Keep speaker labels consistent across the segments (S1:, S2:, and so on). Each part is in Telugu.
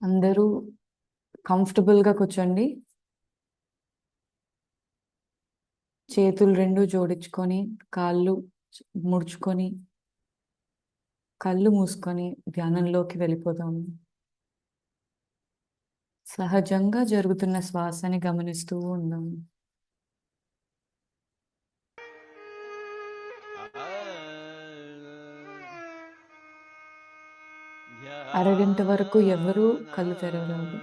S1: అందరూ కంఫర్టబుల్గా కూర్చోండి. చేతులు రెండు జోడించుకొని, కాళ్ళు ముడుచుకొని, కళ్ళు మూసుకొని ధ్యానంలోకి వెళ్ళిపోదాము. సహజంగా జరుగుతున్న శ్వాసని గమనిస్తూ ఉందాము. అరగంట వరకు ఎవరూ కళ్ళు తెరవరాదు.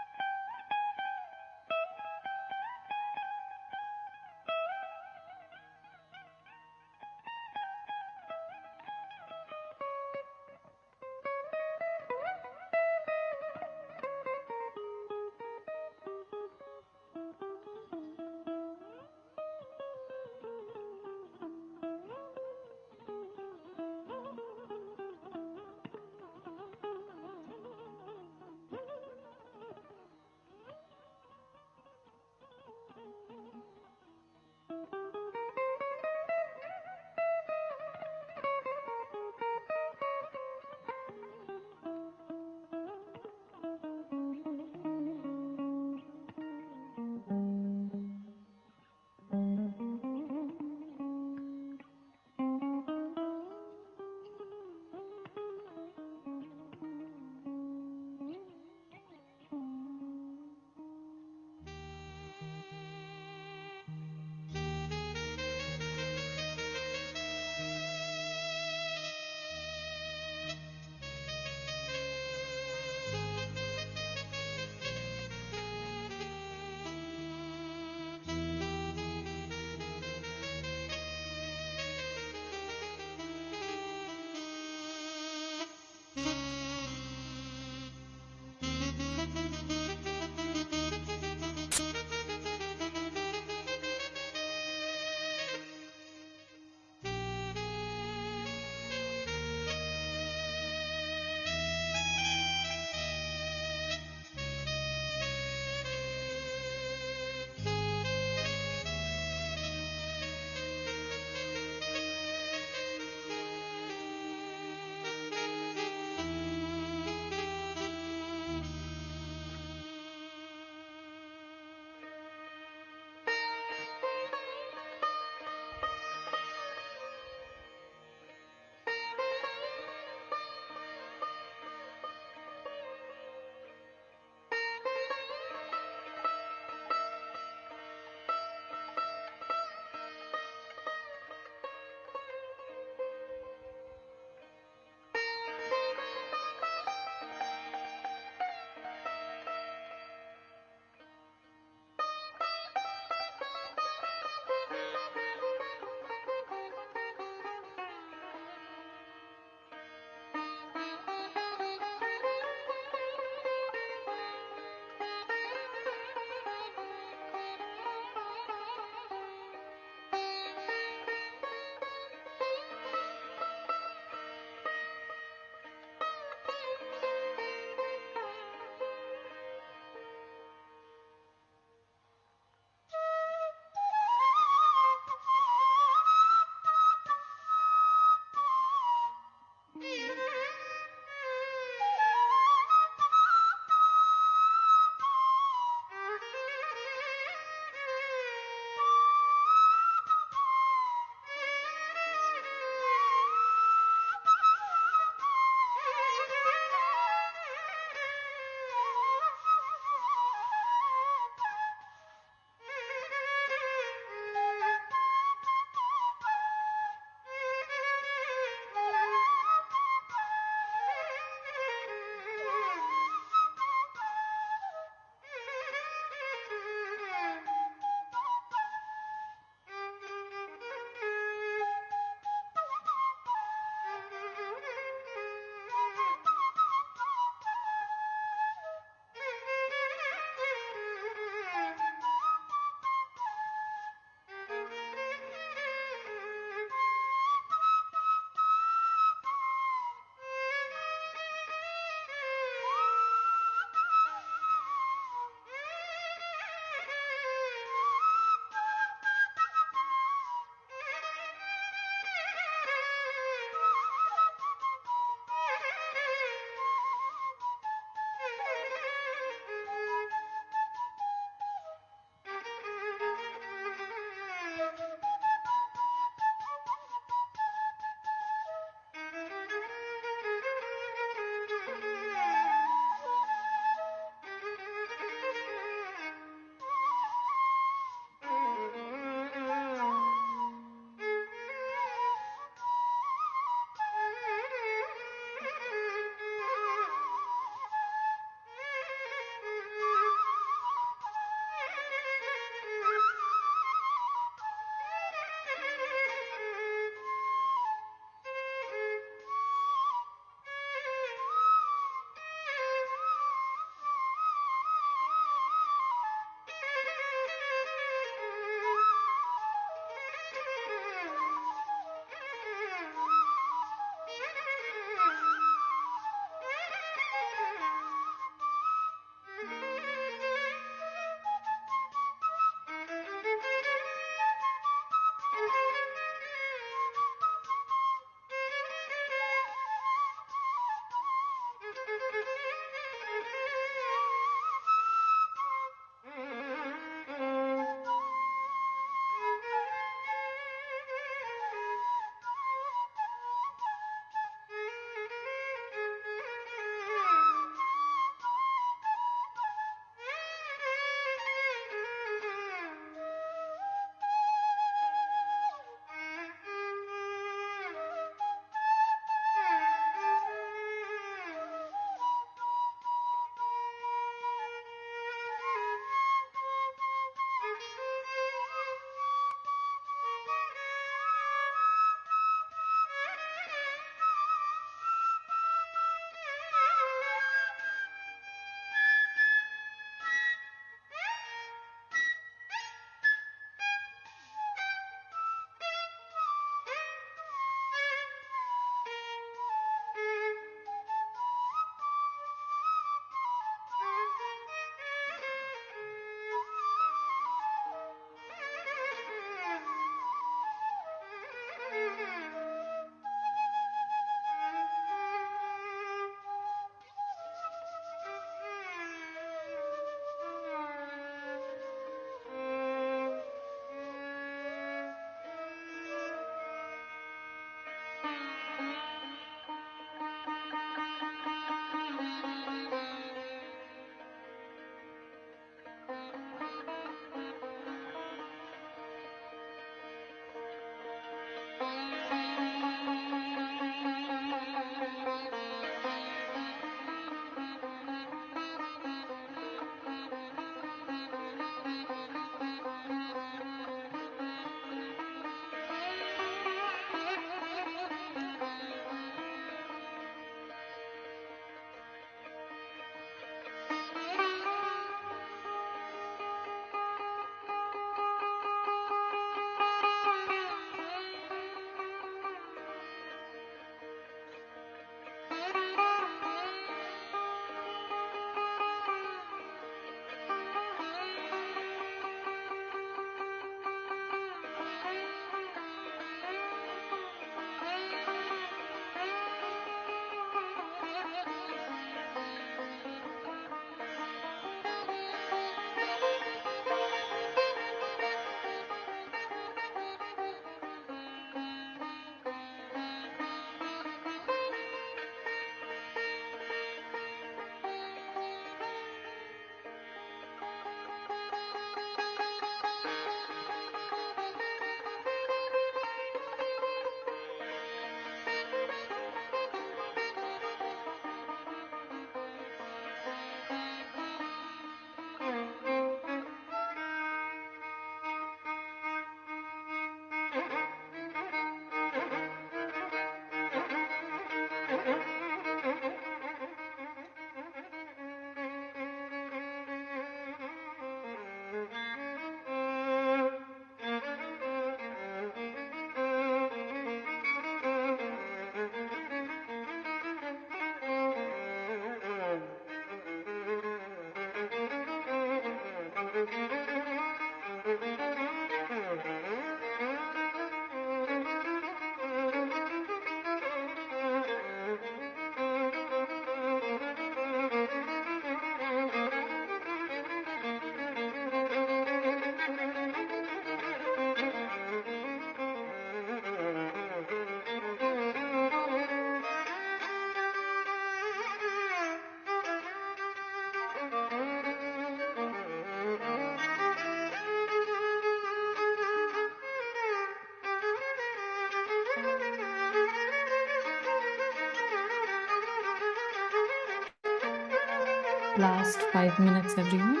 S1: Last 5 minutes everyone.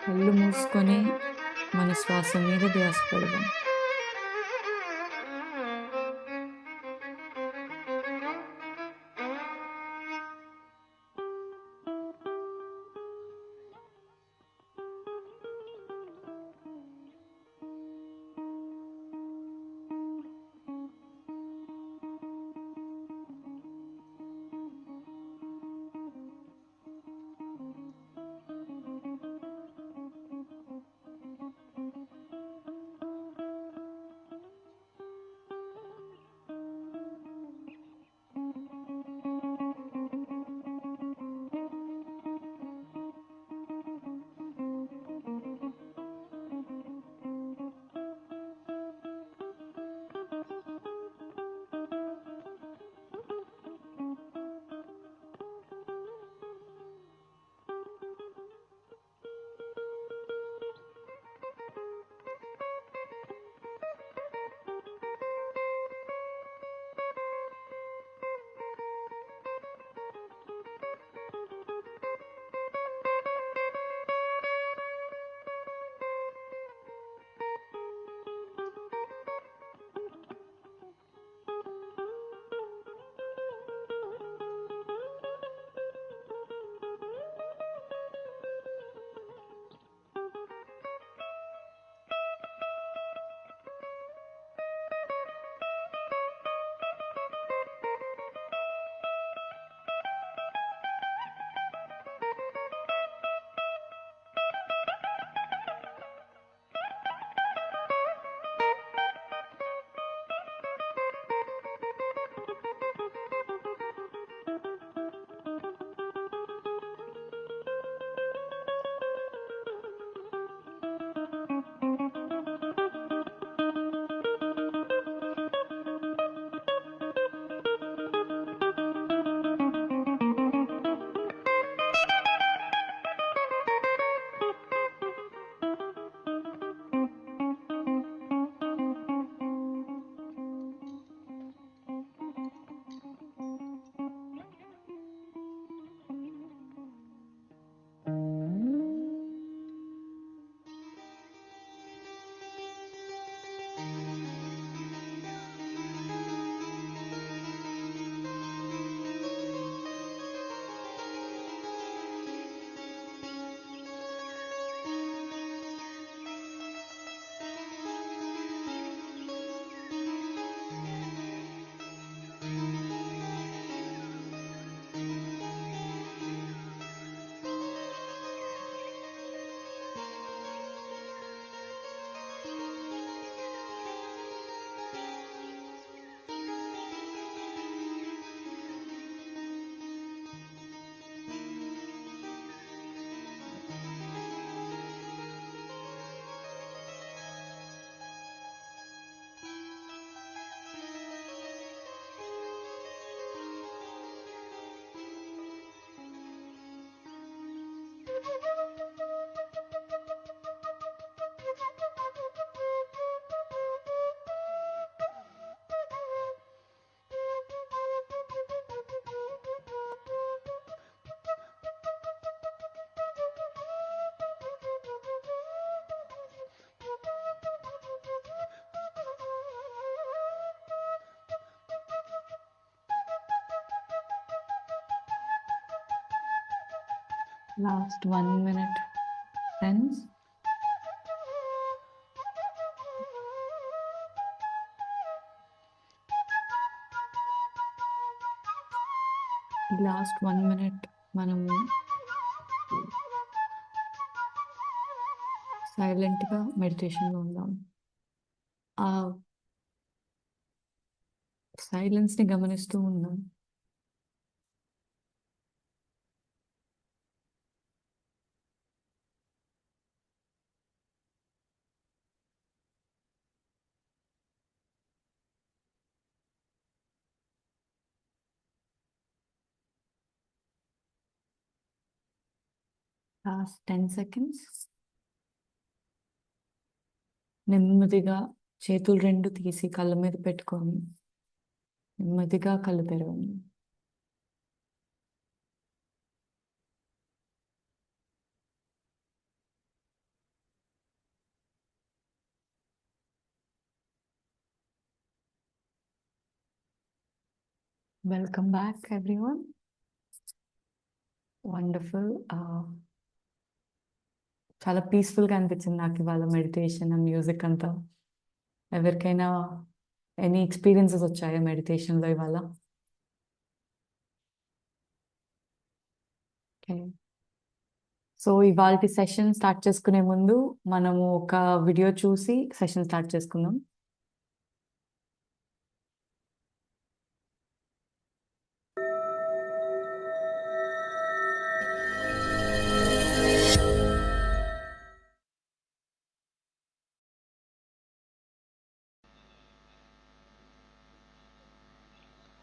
S1: కళ్ళు మూసుకొని మన శ్వాస మీద ధ్యాస పెడదాం. Last 1 minute. Friends. Last 1 minute మనము సైలెంట్గా మెడిటేషన్లో ఉందాం. ఆ సైలెన్స్ని గమనిస్తూ ఉందాం. Last 10 seconds. నెమ్మదిగా చేతులు రెండు తీసి కళ్ళ మీద పెట్టుకొని నెమ్మదిగా కళ్ళు తెరవండి. Welcome back everyone. వండర్ఫుల్. చాలా పీస్ఫుల్గా అనిపించింది నాకు ఇవాళ మెడిటేషన్ మ్యూజిక్ అంతా. ఎవరికైనా ఎనీ ఎక్స్పీరియన్సెస్ వచ్చాయా మెడిటేషన్లో ఇవాళ? ఓకే. సో ఇవాళ సెషన్ స్టార్ట్ చేసుకునే ముందు మనము ఒక వీడియో చూసి సెషన్ స్టార్ట్ చేసుకుందాం.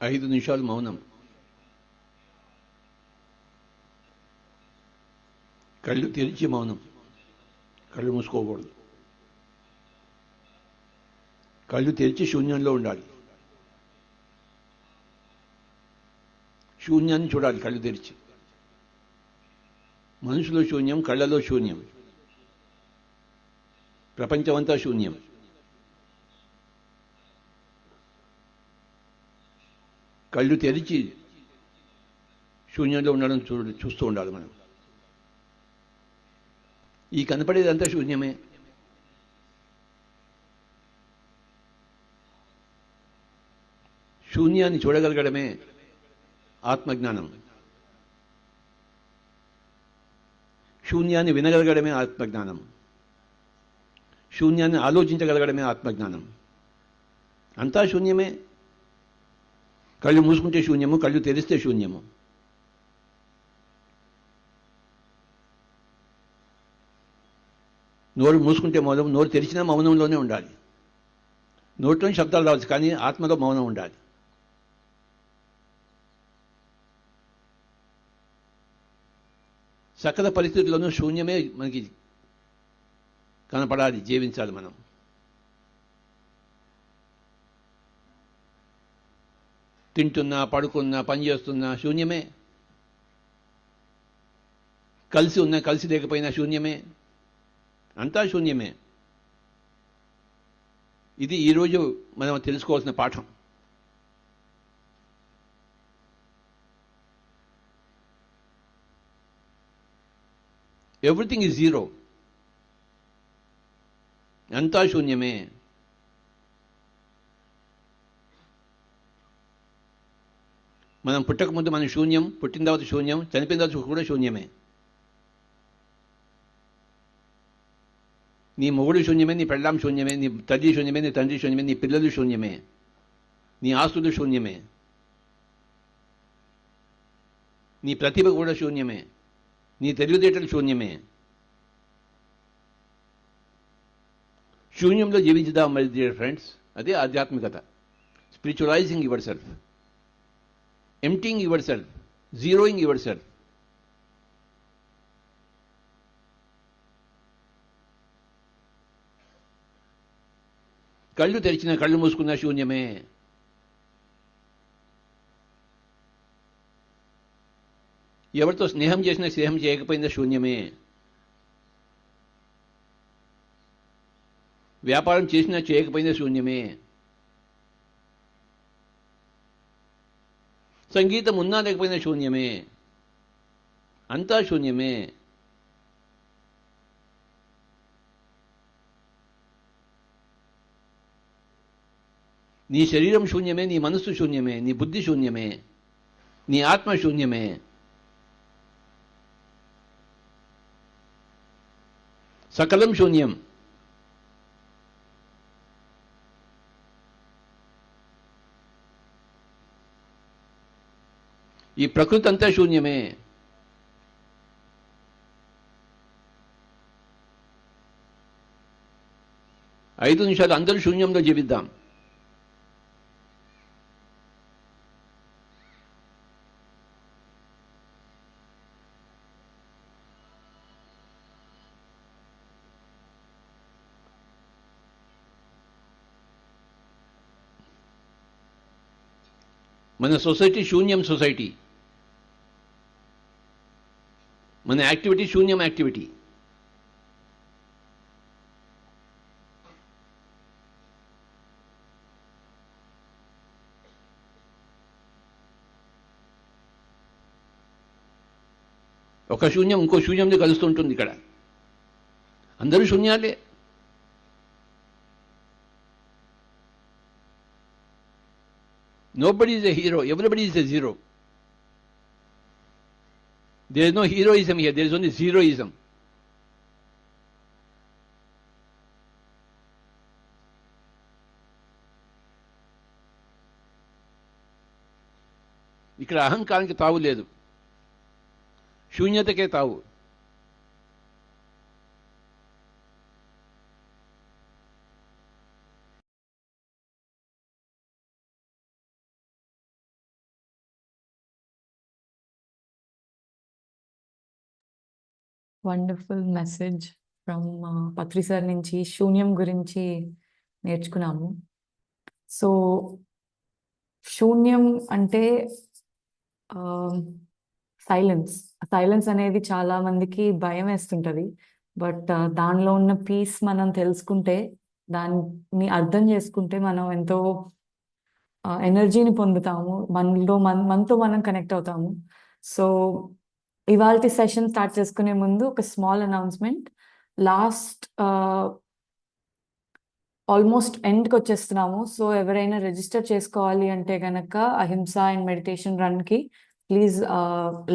S2: ఐదు నిమిషాలు మౌనం. కళ్ళు తెరిచి మౌనం. కళ్ళు మూసుకోకూడదు. కళ్ళు తెరిచి శూన్యంలో ఉండాలి. శూన్యాన్ని చూడాలి కళ్ళు తెరిచి. మనసులో శూన్యం, కళ్ళలో శూన్యం, ప్రపంచమంతా శూన్యం. కళ్ళు తెరిచి శూన్యంలో ఉండడం చూస్తూ ఉండాలి మనం. ఈ కనపడేదంతా శూన్యమే. శూన్యాన్ని చూడగలగడమే ఆత్మజ్ఞానం. శూన్యాన్ని వినగలగడమే ఆత్మజ్ఞానం. శూన్యాన్ని ఆలోచించగలగడమే ఆత్మజ్ఞానం. అంతా శూన్యమే. కళ్ళు మూసుకుంటే శూన్యము, కళ్ళు తెరిస్తే శూన్యము. నోరు మూసుకుంటే మౌనం, నోరు తెరిచినా మౌనంలోనే ఉండాలి. నోట్లోని శబ్దాలు రావచ్చు, కానీ ఆత్మలో మౌనం ఉండాలి. సకల పరిస్థితుల్లోనూ శూన్యమే మనకి కనపడాలి, జీవించాలి మనం. తింటున్నా, పడుకున్నా, పని చేస్తున్నా శూన్యమే. కలిసి ఉన్నా, కలిసి లేకపోయినా శూన్యమే. అంతా శూన్యమే. ఇది ఈరోజు మనం తెలుసుకోవాల్సిన పాఠం. Everything is zero. అంతా శూన్యమే. మనం పుట్టకముందు మనం శూన్యం, పుట్టిన తర్వాత శూన్యం, చనిపోయిన తర్వాత కూడా శూన్యమే. నీ మొగుడు శూన్యమే, నీ పెళ్ళాం శూన్యమే, నీ తల్లి శూన్యమే, నీ తండ్రి శూన్యమే, నీ పిల్లలు శూన్యమే, నీ ఆస్తులు శూన్యమే, నీ ప్రతిభ కూడా శూన్యమే, నీ తెలివితేటలు శూన్యమే. శూన్యంలో జీవించుదాం మై డియర్ ఫ్రెండ్స్. అదే ఆధ్యాత్మికత. Spiritualising yourself, emptying yourself, zeroing yourself. కళ్ళు తెరిచిన, కళ్ళు మూసుకున్న శూన్యమే. ఎవరితో స్నేహం చేసినా, స్నేహం చేయకపోయినా శూన్యమే. వ్యాపారం చేసినా చేయకపోయినా శూన్యమే. సంగీతం ఉన్నా లేకపోయినా శూన్యమే. అంతా శూన్యమే. నీ శరీరం శూన్యమే, నీ మనస్సు శూన్యమే, నీ బుద్ధి శూన్యమే, నీ ఆత్మ శూన్యమే. సకలం శూన్యం. ఈ ప్రకృతి అంతా శూన్యమే. ఐదు నిమిషాలు అందరూ శూన్యంలో జీవిద్దాం. మన సొసైటీ శూన్యం సొసైటీ. మన యాక్టివిటీ శూన్యం యాక్టివిటీ. ఒక శూన్యం ఇంకో శూన్యంతో కలుస్తుంటుంది. ఇక్కడ అందరూ శూన్యాలే. Nobody is a hero. Everybody is a zero. There is no heroism here. There is only zeroism. ఇక్కడ అహంకారానికి తావు లేదు, శూన్యతకే తావు.
S1: Wonderful message from Patri sir నుంచి శూన్యం గురించి నేర్చుకున్నాము. సో శూన్యం అంటే సైలెన్స్ అనేది చాలా మందికి భయం వేస్తుంటది. బట్ దానిలో ఉన్న పీస్ మనం తెలుసుకుంటే, దాన్ని అర్థం చేసుకుంటే మనం ఎంతో ఎనర్జీని పొందుతాము, మనతో మనం కనెక్ట్ అవుతాము. సో ఇవాళ సెషన్ స్టార్ట్ చేసుకునే ముందు ఒక స్మాల్ అనౌన్స్మెంట్. లాస్ట్ ఆల్మోస్ట్ ఎండ్కి వచ్చేస్తున్నాము. సో ఎవరైనా రిజిస్టర్ చేసుకోవాలి అంటే గనక అహింస అండ్ మెడిటేషన్ రన్కి please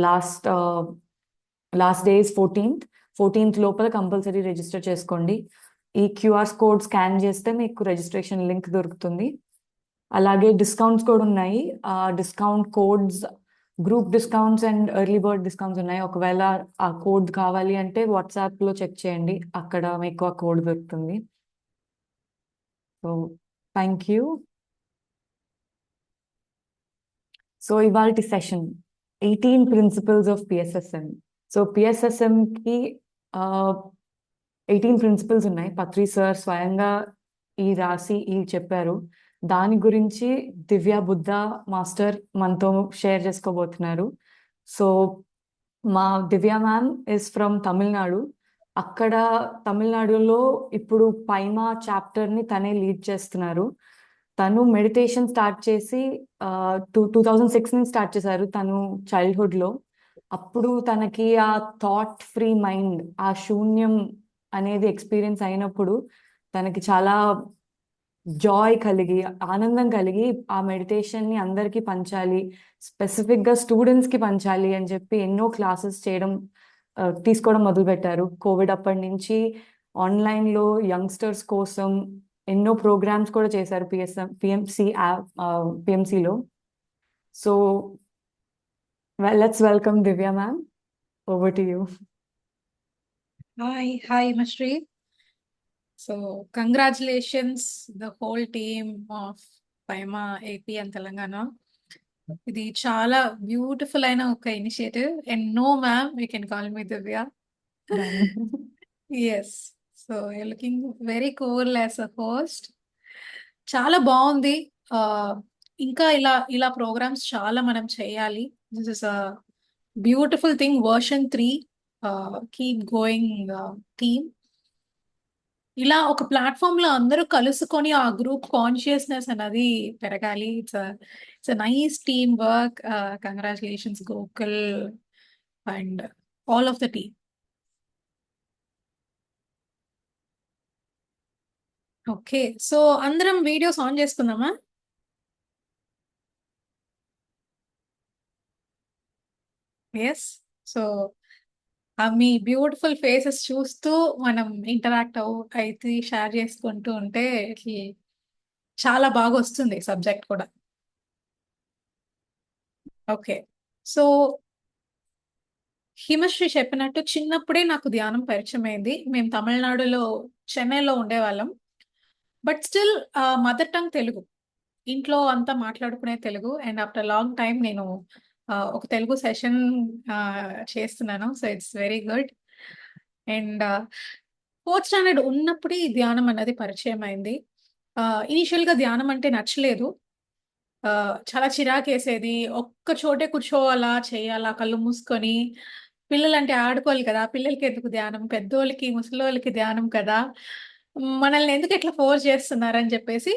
S1: last day is 14th లోపల కంపల్సరీ రిజిస్టర్ చేసుకోండి. ఈ క్యూఆర్ కోడ్ స్కాన్ చేస్తే మీకు రిజిస్ట్రేషన్ లింక్ దొరుకుతుంది. అలాగే డిస్కౌంట్స్ కూడా ఉన్నాయి. Discount codes, group discounts and early bird discounts ఉన్నాయి. ఒకవేళ ఆ కోడ్ కావాలి అంటే వాట్సాప్లో చెక్ చేయండి, అక్కడ మీకు ఆ కోడ్ దొరుకుతుంది. So thank you. సో ఇవాల్టి session 18 principles of PSSM. So పిఎస్ఎస్ఎంకి 18 ప్రిన్సిపల్స్ ఉన్నాయి. పత్రి సార్ స్వయంగా ఈ చెప్పారు. దాని గురించి దివ్య బుద్ధ మాస్టర్ మనతో షేర్ చేసుకోబోతున్నారు. సో మా Divya ma'am is from Tamil Nadu. అక్కడ తమిళనాడులో ఇప్పుడు పైమా చాప్టర్ని తనే లీడ్ చేస్తున్నారు. తను మెడిటేషన్ స్టార్ట్ చేసి 2006 నుంచి స్టార్ట్ చేశారు తను చైల్డ్హుడ్లో. అప్పుడు తనకి ఆ థాట్ ఫ్రీ మైండ్, ఆ శూన్యం అనేది ఎక్స్పీరియన్స్ అయినప్పుడు తనకి చాలా జాయ్ కలిగి, ఆనందం కలిగి ఆ మెడిటేషన్ని అందరికీ పంచాలి, స్పెసిఫిక్గా స్టూడెంట్స్కి పంచాలి అని చెప్పి ఎన్నో క్లాసెస్ తీసుకోవడం మొదలుపెట్టారు. కోవిడ్ అప్పటి నుంచి ఆన్లైన్లో యంగ్స్టర్స్ కోసం ఎన్నో ప్రోగ్రామ్స్ కూడా చేశారు పిఎంసిలో. So let's welcome Divya ma'am. Over to you.
S3: Hi, Mashri. So, congratulations, the whole team of Paima AP and Telangana. ఇది చాలా బ్యూటిఫుల్ అయిన ఒక initiative. And no ma'am, you can call me Divya. Yes. So you looking very cool as a host. చాలా బాగుంది. ఇంకా ఇలా ప్రోగ్రామ్స్ చాలా మనం చేయాలి. This is a beautiful thing. Version 3 keep going team. ఇలా ఒక ప్లాట్ఫామ్ లో అందరూ కలుసుకొని ఆ గ్రూప్ కాన్షియస్నెస్ అనేది పెరగాలి. It's nice team work. Congratulations Gokul and all of the team. Okay, so అందరం వీడియోస్ ఆన్ చేసుకుందామా? ఎస్. సో మీ బ్యూటిఫుల్ ఫేసెస్ చూస్తూ మనం ఇంటరాక్ట్ అయితే షేర్ చేసుకుంటూ ఉంటే ఇట్లా చాలా బాగా వస్తుంది సబ్జెక్ట్ కూడా. ఓకే, సో హిమశ్రీ చెప్పినట్టు చిన్నప్పుడే నాకు ధ్యానం పరిచయం అయింది. మేము తమిళనాడులో చెన్నైలో ఉండేవాళ్ళం. But still mother tongue Telugu, ఇంట్లో అంతా మాట్లాడుకునే Telugu. And after long time నేను ఒక తెలుగు సెషన్ చేస్తున్నాను. So it's very good. And fourth standard ఉన్నప్పుడే ఈ ధ్యానం అన్నది పరిచయం అయింది. ఇనిషియల్ గా ధ్యానం అంటే నచ్చలేదు. చాలా చిరాకేసేది. ఒక్క చోటే కూర్చోవాలా, చేయాలా, కళ్ళు మూసుకొని. పిల్లలంటే ఆడుకోవాలి కదా! పిల్లలకి ఎందుకు ధ్యానం? పెద్దోళ్ళకి, ముసలోళ్ళకి ధ్యానం కదా! మనల్ని ఎందుకు ఇట్లా ఫోర్స్ చేస్తున్నారని చెప్పేసి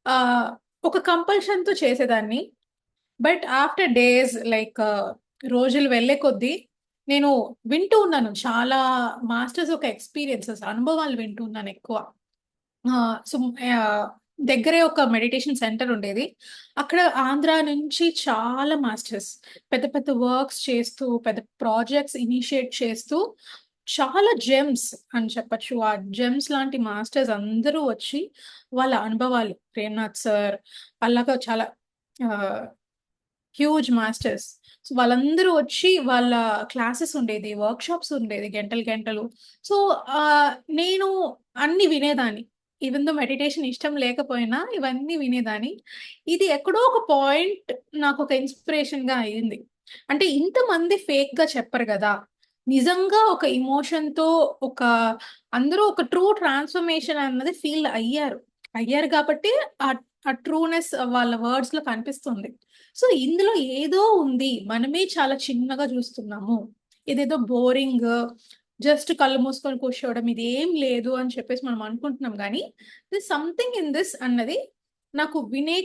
S3: ఆహ్, ఒక కంపల్షన్‌తో చేసేదాన్ని. బట్ ఆఫ్టర్ డేస్ లైక్ రోజులు వెళ్ళే కొద్దీ నేను వింటూ ఉన్నాను. చాలా మాస్టర్స్ ఒక ఎక్స్‌పీరియన్సెస్, అనుభవాలు వింటూ ఉన్నాను ఎక్కువ. సో, ఆహ్, దగ్గరే ఒక మెడిటేషన్ సెంటర్ ఉండేది. అక్కడ ఆంధ్ర నుంచి చాలా మాస్టర్స్ పెద్ద పెద్ద వర్క్స్ చేస్తూ, పెద్ద ప్రాజెక్ట్స్ ఇనిషియేట్ చేస్తూ, చాలా జెమ్స్ అని చెప్పొచ్చు. ఆ జెమ్స్ లాంటి మాస్టర్స్ అందరూ వచ్చి వాళ్ళ అనుభవాలు, ప్రేమ్‌నాథ్ సార్ అలాగా చాలా ఆహ్, హ్యూజ్ మాస్టర్స్. సో, వాళ్ళందరూ వచ్చి వాళ్ళ క్లాసెస్ ఉండేది, వర్క్‌షాప్స్ ఉండేది గంటలు గంటలు. సో, ఆహ్, నేను అన్నీ వినేదాన్ని. ఈవెన్ దో మెడిటేషన్ ఇష్టం లేకపోయినా ఇవన్నీ వినేదాన్ని. ఇది ఎక్కడో ఒక పాయింట్ నాకొక ఇన్‌స్పిరేషన్‌గా అయింది. అంటే ఇంతమంది ఫేక్‌గా చెప్పరు గదా! నిజంగా ఒక ఎమోషన్‌తో ఒక అందరూ ఒక ట్రూ ట్రాన్స్‌ఫర్మేషన్ అన్నది ఫీల్ అయ్యారు. అయ్యారు కాబట్టి ఆ ఆ ట్రూనెస్ వాళ్ళ వర్డ్స్‌లో కనిపిస్తుంది. సో, ఇందులో ఏదో ఉంది. మనమే చాలా చిన్నగా చూస్తున్నాము. ఇదేదో బోరింగ్, జస్ట్ కళ్ళు మూసుకొని కూర్చోవడం, ఇదేం లేదు అని చెప్పేసి మనం అనుకుంటున్నాం గానీ, థిస్ సంథింగ్ ఇన్ థిస్ అన్నది నాకు వినే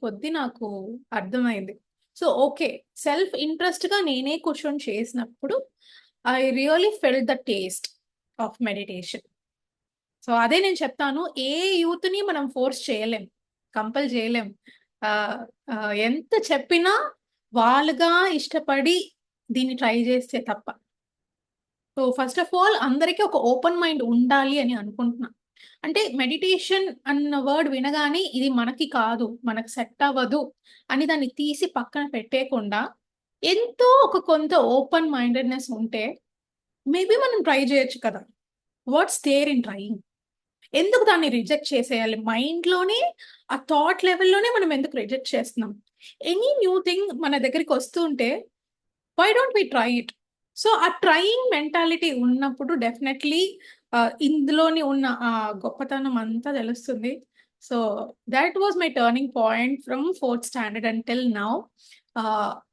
S3: కొద్దీ నాకు అర్థమైంది. So, okay. సెల్ఫ్ ఇంట్రెస్ట్‌గా నేనే కూర్చొని చేసినప్పుడు I really felt the taste of meditation. So, అదే నేను చెప్తాను. ఏ యూత్‌ని మనం ఫోర్స్ చేయలేం. కంపెల్ చేయలేం. ఆహ్, ఎంత చెప్పినా వాళ్ళుగా ఇష్టపడి దీన్ని ట్రై చేస్తే తప్ప. సో, ఫస్ట్ ఆఫ్ ఆల్ అందరికి ఒక ఓపెన్ మైండ్ ఉండాలి అని అనుకుంటున్నా. అంటే మెడిటేషన్ అన్న వర్డ్ వినగానే ఇది మనకి కాదు, మనకు సెట్ అవ్వదు అని దాన్ని తీసి పక్కన పెట్టేయకుండా, ఎంతో ఒక కొంత ఓపెన్ మైండెడ్‌నెస్ ఉంటే మేబీ మనం ట్రై చేయొచ్చు కదా! What's there in trying? ఎందుకు దాన్ని రిజెక్ట్ చేసేయాలి? మైండ్‌లోనే ఆ థాట్ లెవెల్‌లోనే మనం ఎందుకు రిజెక్ట్ చేస్తున్నాం? ఎనీ న్యూ థింగ్ మన దగ్గరికి వస్తుంటే why don't we try it? So, ఆ ట్రైయింగ్ మెంటాలిటీ ఉన్నప్పుడు డెఫినైట్‌లీ ఇందులోని ఉన్న గొప్పతనం అంతా తెలుస్తుంది. So, that was my turning point from fourth standard until now.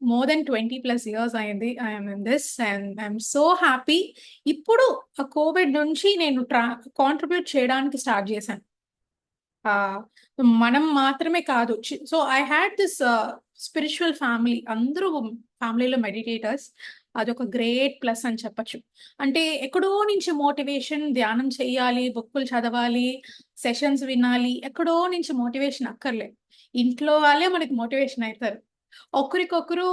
S3: More than 20+ years అయింది. I am in this and I am so happy. ఇప్పుడు కోవిడ్ నుంచి నేను కాంట్రిబ్యూట్ చేయడానికి స్టార్ట్ చేశాను. ఆహ్, మనం మాత్రమే కాదు. So, I had this spiritual family. అందరూ ఫ్యామిలీలో మెడిటేటర్స్. అదొక గ్రేట్ ప్లస్ అని చెప్పొచ్చు. అంటే ఎక్కడో నుంచి మోటివేషన్, ధ్యానం చెయ్యాలి, బుక్కులు చదవాలి, సెషన్స్ వినాలి, ఎక్కడో నుంచి మోటివేషన్ అక్కర్లే. ఇంట్లో వాళ్ళే మనకి మోటివేషన్ అయితారు. ఒకరికొకరు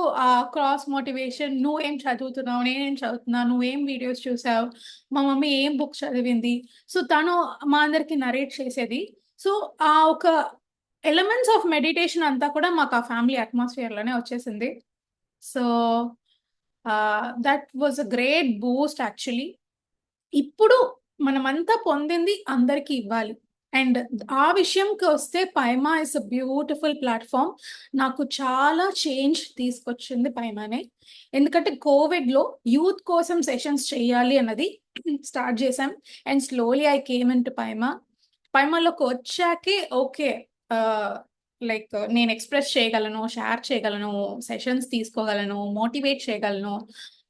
S3: క్రాస్ మోటివేషన్. నువ్వేం చదువుతున్నావు? నేనేం చదువుతున్నా? నువ్వేం వీడియోస్ చూసావు? మా మమ్మీ ఏం బుక్ చదివింది? సో, తను మా అందరికి నరేట్ చేసేది. సో, ఆ ఒక ఎలిమెంట్స్ ఆఫ్ మెడిటేషన్ అంతా కూడా మాకు ఆ ఫ్యామిలీ అట్మాస్ఫియర్‌లోనే వచ్చేసింది. So, that was a great Boost actually. ఇప్పుడు మనమంతా పొందింది అందరికి ఇవ్వాలి. అండ్ ఆ విషయంకి వస్తే పైమా ఇస్ ఎ బ్యూటిఫుల్ ప్లాట్‌ఫార్మ్. నాకు చాలా చేంజ్ తీసుకొచ్చింది పైమానే. ఎందుకంటే కోవిడ్‌లో యూత్ కోసం సెషన్స్ చేయాలి అన్నది స్టార్ట్ చేశాం. And slowly I came into Pyma. పైమాలోకి వచ్చాకే ఓకే. ఆహ్, లైక్ నేను ఎక్స్‌ప్రెస్ చేయగలను, షేర్ చేయగలను, సెషన్స్ తీసుకోగలను, మోటివేట్ చేయగలను.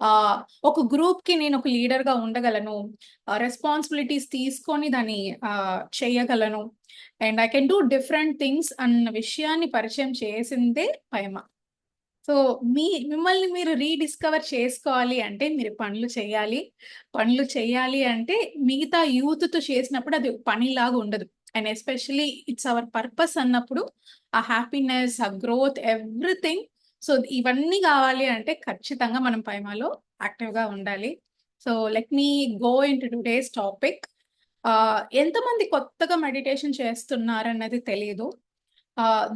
S3: ఆహ్, ఒక గ్రూప్‌కి నేను ఒక లీడర్‌గా ఉండగలను. రెస్పాన్సిబిలిటీస్ తీసుకొని దాన్ని చేయగలను. And I can do different things అన్న విషయాన్ని పరిచయం చేసిందే పైమ. సో మిమ్మల్ని మీరు రీడిస్కవర్ చేసుకోవాలి అంటే మీరు పనులు చేయాలి. పనులు చేయాలి అంటే మిగతా యూత్‌తో చేసినప్పుడు అది పనిలాగా ఉండదు. And especially it's our purpose అన్నప్పుడు ఆ హ్యాపీనెస్, ఆ గ్రోత్ ఎవ్రీథింగ్. సో ఇవన్నీ కావాలి అంటే ఖచ్చితంగా మనం పైమాలో యాక్టివ్‌గా ఉండాలి. So let me go into today's topic. ఎంతమంది కొత్తగా మెడిటేషన్ చేస్తున్నారన్నది తెలీదు.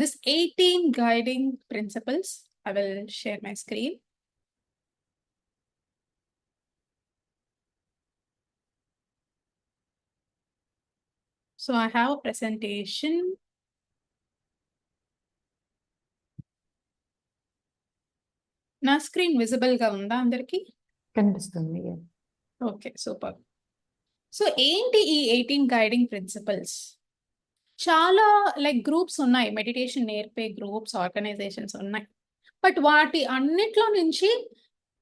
S3: This 18 guiding principles. I will share my screen. So I have a presentation. నా స్క్రీన్ విజిబుల్ గా ఉందా అందరికి?
S1: కనిపిస్తుంది.
S3: Okay, super. సో ఏంటి ఈ 18 గైడింగ్ ప్రిన్సిపల్స్? చాలా లైక్ గ్రూప్స్ ఉన్నాయి, మెడిటేషన్ నేర్పే గ్రూప్స్, ఆర్గనైజేషన్స్ ఉన్నాయి. బట్ వాటి అన్నిట్లో నుంచి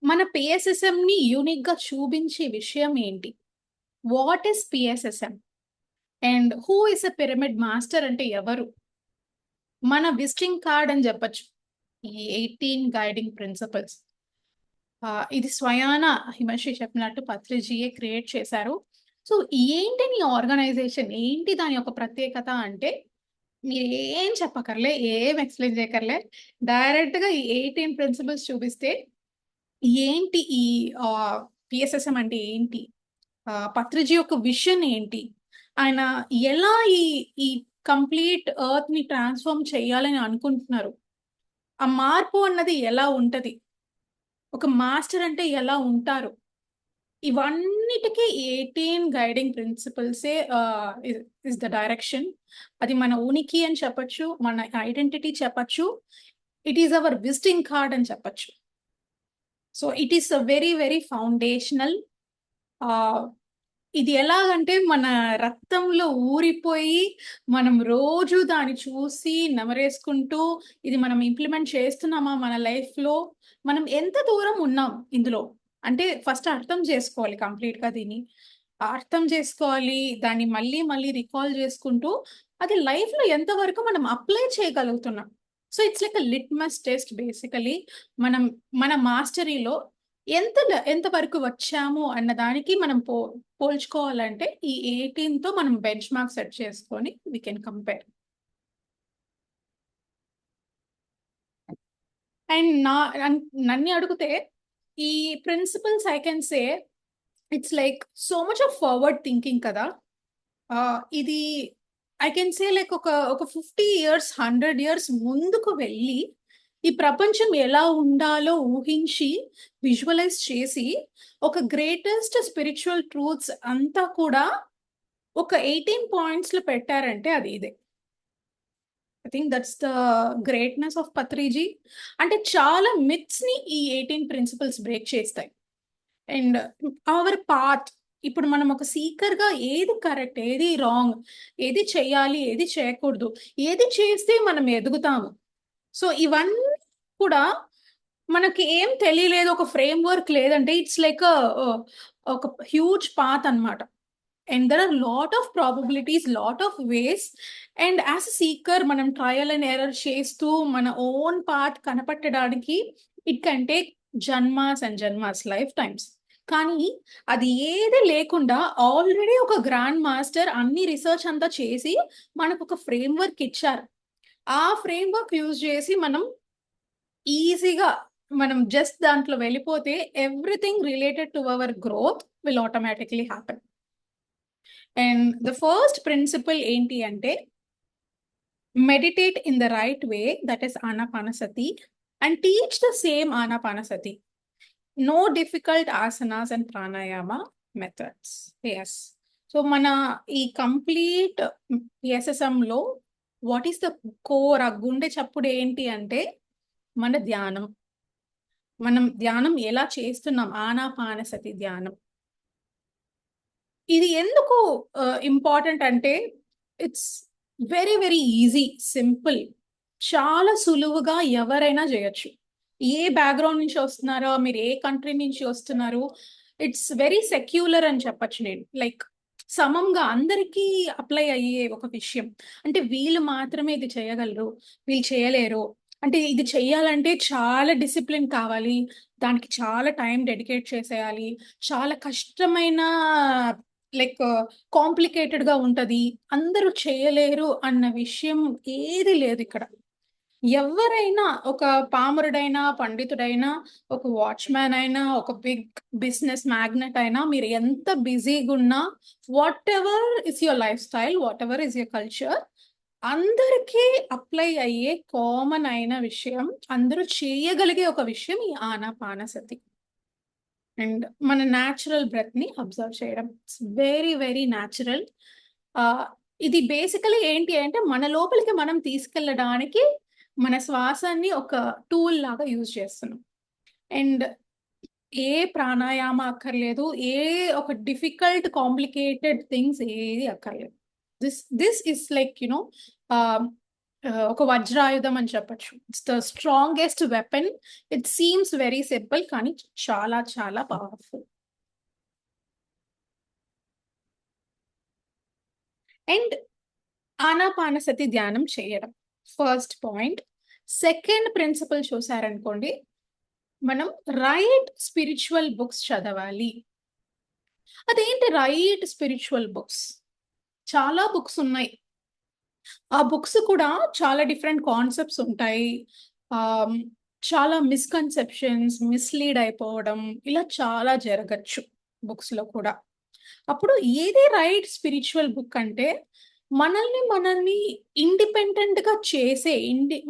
S3: మన పిఎస్ఎస్ఎం ని యూనిక్ గా చూపించే విషయం ఏంటి? What is PSSM and who is a pyramid master అంటే ఎవరు? మన విజిటింగ్ కార్డ్ అని చెప్పొచ్చు ఈ 18 గైడింగ్ ప్రిన్సిపల్స్. ఇది స్వయాన హిమశ్రీ చెప్పినట్టు పత్రిజీయే క్రియేట్ చేశారు. సో ఏంటి నీ ఆర్గనైజేషన్, ఏంటి దాని యొక్క ప్రత్యేకత అంటే మీరు ఏం చెప్పకర్లే, ఏం ఎక్స్ప్లెయిన్ చేయకర్లే, డైరెక్ట్ గా ఈ 18 ప్రిన్సిపల్స్ చూపిస్తే ఏంటి ఈ పిఎస్ఎస్ఎం అంటే ఏంటి, పత్రిజీ యొక్క విషన్ ఏంటి, ఆయన ఎలా ఈ కంప్లీట్ ఎర్త్ ని ట్రాన్స్ఫార్మ్ చేయాలని అనుకుంటున్నారు, ఆ మార్పు అన్నది ఎలా ఉంటది, ఒక మాస్టర్ అంటే ఎలా ఉంటారు, ఇవన్నిటికీ 18 గైడింగ్ ప్రిన్సిపల్సే ఇస్ ద డైరెక్షన్. అది మన ఉనికి అని చెప్పొచ్చు, మన ఐడెంటిటీ చెప్పొచ్చు, it is our visiting card అని చెప్పొచ్చు. So it is a very very foundational. ఇది ఎలాగంటే మన రక్తంలో ఊరిపోయి మనం రోజు దాన్ని చూసి నెమరేసుకుంటూ ఇది మనం ఇంప్లిమెంట్ చేస్తున్నామా మన లైఫ్లో, మనం ఎంత దూరం ఉన్నాం ఇందులో అంటే ఫస్ట్ అర్థం చేసుకోవాలి, కంప్లీట్గా దీన్ని అర్థం చేసుకోవాలి, దాన్ని మళ్ళీ మళ్ళీ రికాల్ చేసుకుంటూ అది లైఫ్లో ఎంతవరకు మనం అప్లై చేయగలుగుతున్నాం. So it's like a litmus test basically. మనం మన మాస్టరీలో ఎంత వరకు వచ్చాము అన్న దానికి మనం పోల్చుకోవాలంటే ఈ 18తో మనం బెంచ్ మార్క్ సెట్ చేసుకొని వీ కెన్ కంపేర్. అండ్ నన్ను అడిగితే ఈ principles I can say it's like so much of forward thinking కదా. ఇది ఐ కెన్ సే లైక్ ఒక 50 years 100 years ముందుకు వెళ్ళి ఈ ప్రపంచం ఎలా ఉండాలో ఊహించి విజువలైజ్ చేసి ఒక గ్రేటెస్ట్ స్పిరిచువల్ ట్రూత్స్ అంతా కూడా ఒక 18 పాయింట్స్లో పెట్టారంటే అది ఇదే. I think that's the greatness of Patriji. అంటే చాలా మిత్స్ని ఈ 18 ప్రిన్సిపల్స్ బ్రేక్ చేస్తాయి. అండ్ అవర్ పాత్, ఇప్పుడు మనం ఒక సీకర్గా ఏది కరెక్ట్, ఏది రాంగ్, ఏది చేయాలి, ఏది చేయకూడదు, ఏది చేస్తే మనం ఎదుగుతాము, సో ఇవన్నీ కూడా మనకి ఏం తెలియలేదు, ఒక ఫ్రేమ్ వర్క్ లేదంటే ఇట్స్ లైక్ ఒక హ్యూజ్ పాత్ అన్నమాట. And there are lot of probabilities, lot of ways, and as a seeker మనం ట్రయల్ అండ్ ఎర్రర్ చేస్తూ మన ఓన్ పాత్ కనపట్టడానికి ఇట్ కెన్ టేక్ జన్మాస్ అండ్ జన్మాస్, లైఫ్ టైమ్స్. కానీ అది ఏది లేకుండా ఆల్రెడీ ఒక గ్రాండ్ మాస్టర్ అన్ని రీసెర్చ్ అంతా చేసి మనకు ఒక ఫ్రేమ్ వర్క్ ఇచ్చారు. ఆ ఫ్రేమ్ వర్క్ యూజ్ చేసి మనం ఈజీగా మనం జస్ట్ దాంట్లో వెళ్ళిపోతే everything related to our growth will automatically happen. And the first principle ఏంటి అంటే meditate in the right way, that is Anapanasati, and teach the same Anapanasati. No difficult asanas and pranayama methods. Yes, so మన ఈ కంప్లీట్ పిఎస్ఎస్ఎంలో వాట్ ఈస్ ద కోర్, ఆ గుండె చప్పుడు ఏంటి అంటే మన ధ్యానం. మనం ధ్యానం ఎలా చేస్తున్నాం, ఆనాపానసతి ధ్యానం. ఇది ఎందుకు ఇంపార్టెంట్ అంటే it's very very easy, simple, చాలా సులువుగా ఎవరైనా చేయొచ్చు. ఏ బ్యాక్గ్రౌండ్ నుంచి వస్తున్నారో, మీరు ఏ కంట్రీ నుంచి వస్తున్నారు, ఇట్స్ వెరీ సెక్యులర్ అని చెప్పచ్చు నేను. లైక్ సమంగా అందరికీ అప్లై అయ్యే ఒక విషయం. అంటే వీళ్ళు మాత్రమే ఇది చేయగలరు, వీళ్ళు చేయలేరు అంటే ఇది చెయ్యాలంటే చాలా డిసిప్లిన్ కావాలి, దానికి చాలా టైం డెడికేట్ చేసేయాలి, చాలా కష్టమైన లైక్ కాంప్లికేటెడ్గా ఉంటుంది, అందరూ చేయలేరు అన్న విషయం ఏది లేదు ఇక్కడ. ఎవరైనా, ఒక పామరుడైనా, పండితుడైనా, ఒక వాచ్‌మ్యాన్ అయినా, ఒక బిగ్ బిజినెస్ మ్యాగ్నెట్ అయినా, మీరు ఎంత బిజీగా ఉన్నా, what ever is your life style, what ever is your culture, అందరికీ అప్లై అయ్యే కామన్ అయిన విషయం, అందరూ చేయగలిగే ఒక విషయం ఈ ఆనాపానసతి. అండ్ మన న్యాచురల్ బ్రెత్‌ని అబ్జర్వ్ చేయడం. It's very, very natural. ఇది బేసికల్లీ ఏంటి అంటే, మన లోపలికి మనం తీసుకెళ్ళడానికి మన శ్వాసాన్ని ఒక టూల్ లాగా యూజ్ చేస్తున్నాం. అండ్ ఏ ప్రాణాయామ అక్కర్లేదు, ఏ ఒక డిఫికల్ట్, కాంప్లికేటెడ్ థింగ్స్ ఏది అక్కర్లేదు. దిస్ ఇస్ లైక్ ఒక వజ్రాయుధం అని చెప్పొచ్చు. It's the strongest weapon. It seems very simple, కానీ చాలా చాలా పవర్ఫుల్. అండ్ ఆనాపానసతి ధ్యానం చేయడం ఫస్ట్ పాయింట్. సెకండ్ ప్రిన్సిపల్ చూసారనుకోండి, మనం రైట్ స్పిరిచువల్ బుక్స్ చదవాలి. అదేంటి రైట్ స్పిరిచువల్ బుక్స్? చాలా బుక్స్ ఉన్నాయి. ఆ బుక్స్ కూడా చాలా డిఫరెంట్ కాన్సెప్ట్స్ ఉంటాయి. చాలా మిస్కన్సెప్షన్స్, మిస్లీడ్ అయిపోవడం, ఇలా చాలా జరగచ్చు బుక్స్లో కూడా. అప్పుడు ఏది రైట్ స్పిరిచువల్ బుక్ అంటే, మనల్ని ఇండిపెండెంట్గా చేసే,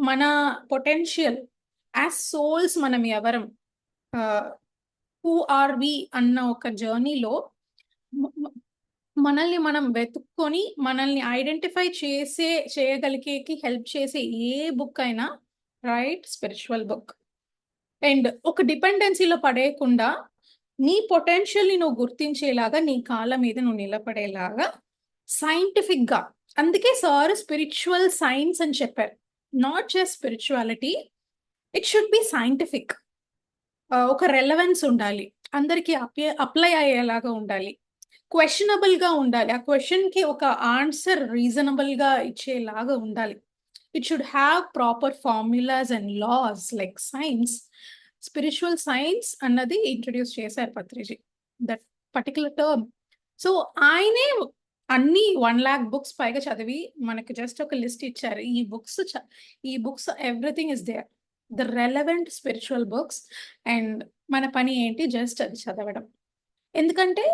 S3: మన పొటెన్షియల్ యాజ్ సోల్స్, మనం ఎవరం, హూ ఆర్ వి అన్న ఒక జర్నీలో మనల్ని మనం వెతుక్కొని, మనల్ని ఐడెంటిఫై చేయగలిగేకి హెల్ప్ చేసే ఏ బుక్ అయినా రైట్ స్పిరిచువల్ బుక్. అండ్ ఒక డిపెండెన్సీలో పడేయకుండా, నీ పొటెన్షియల్ని నువ్వు గుర్తించేలాగా, నీ కాళ్ళ మీద నువ్వు నిలబడేలాగా సైంటిఫిక్గా. అందుకే సార్ స్పిరిచువల్ సైన్స్ అని చెప్పారు. Not just spirituality, it should be scientific. ఒక రెలవెన్స్ ఉండాలి, అందరికీ అప్లై అయ్యేలాగా ఉండాలి, క్వశ్చనబుల్గా ఉండాలి, ఆ క్వశ్చన్కి ఒక ఆన్సర్ రీజనబుల్గా ఇచ్చేలాగా ఉండాలి. It should have proper formulas and laws like science. Spiritual science అన్నది ఇంట్రడ్యూస్ చేశారు Patriji, that particular term. So ఆయనే అన్ని 1 lakh బుక్స్ పైగా చదివి మనకి జస్ట్ ఒక లిస్ట్ ఇచ్చారు. ఈ books everything is there, the relevant spiritual books. And మన పని ఏంటి, జస్ట్ అది చదవడం. ఎందుకంటే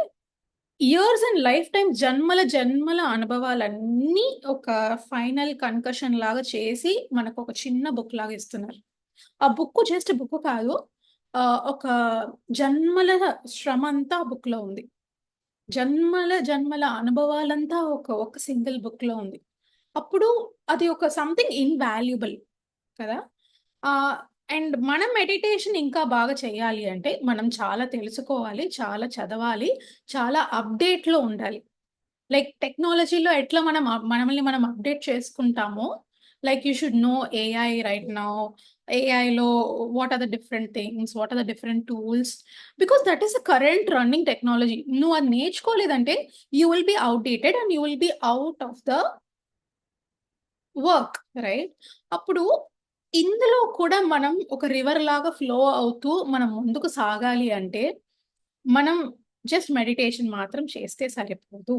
S3: ఇయర్స్ అండ్ లైఫ్ టైం, జన్మల అనుభవాలన్నీ ఒక ఫైనల్ కన్కషన్ లాగా చేసి మనకు ఒక చిన్న బుక్ లాగా ఇస్తున్నారు. ఆ బుక్ జస్ట్ బుక్ కాదు, ఒక జన్మల శ్రమ అంతా బుక్ లో ఉంది, జన్మల అనుభవాలంతా ఒక సింగిల్ బుక్ లో ఉంది. అప్పుడు అది ఒక సంథింగ్ ఇన్వాల్యుబుల్ కదా. అండ్ మనం మెడిటేషన్ ఇంకా బాగా చేయాలి అంటే, మనం చాలా తెలుసుకోవాలి, చాలా చదవాలి, చాలా అప్డేట్లో ఉండాలి. లైక్ టెక్నాలజీలో ఎట్లా మనల్ని మనం అప్డేట్ చేసుకుంటామో, like you should know AI right now. ఏఐలో what are the different things, what are the different tools, because that is a current running technology. నువ్వు అది నేర్చుకోలేదంటే you will be outdated and you will be out of the work, right? అప్పుడు ఇందులో కూడా మనం ఒక రివర్ లాగా ఫ్లో అవుతూ మనం ముందుకు సాగాలి అంటే, మనం జస్ట్ మెడిటేషన్ మాత్రం చేస్తే సరిపోదు.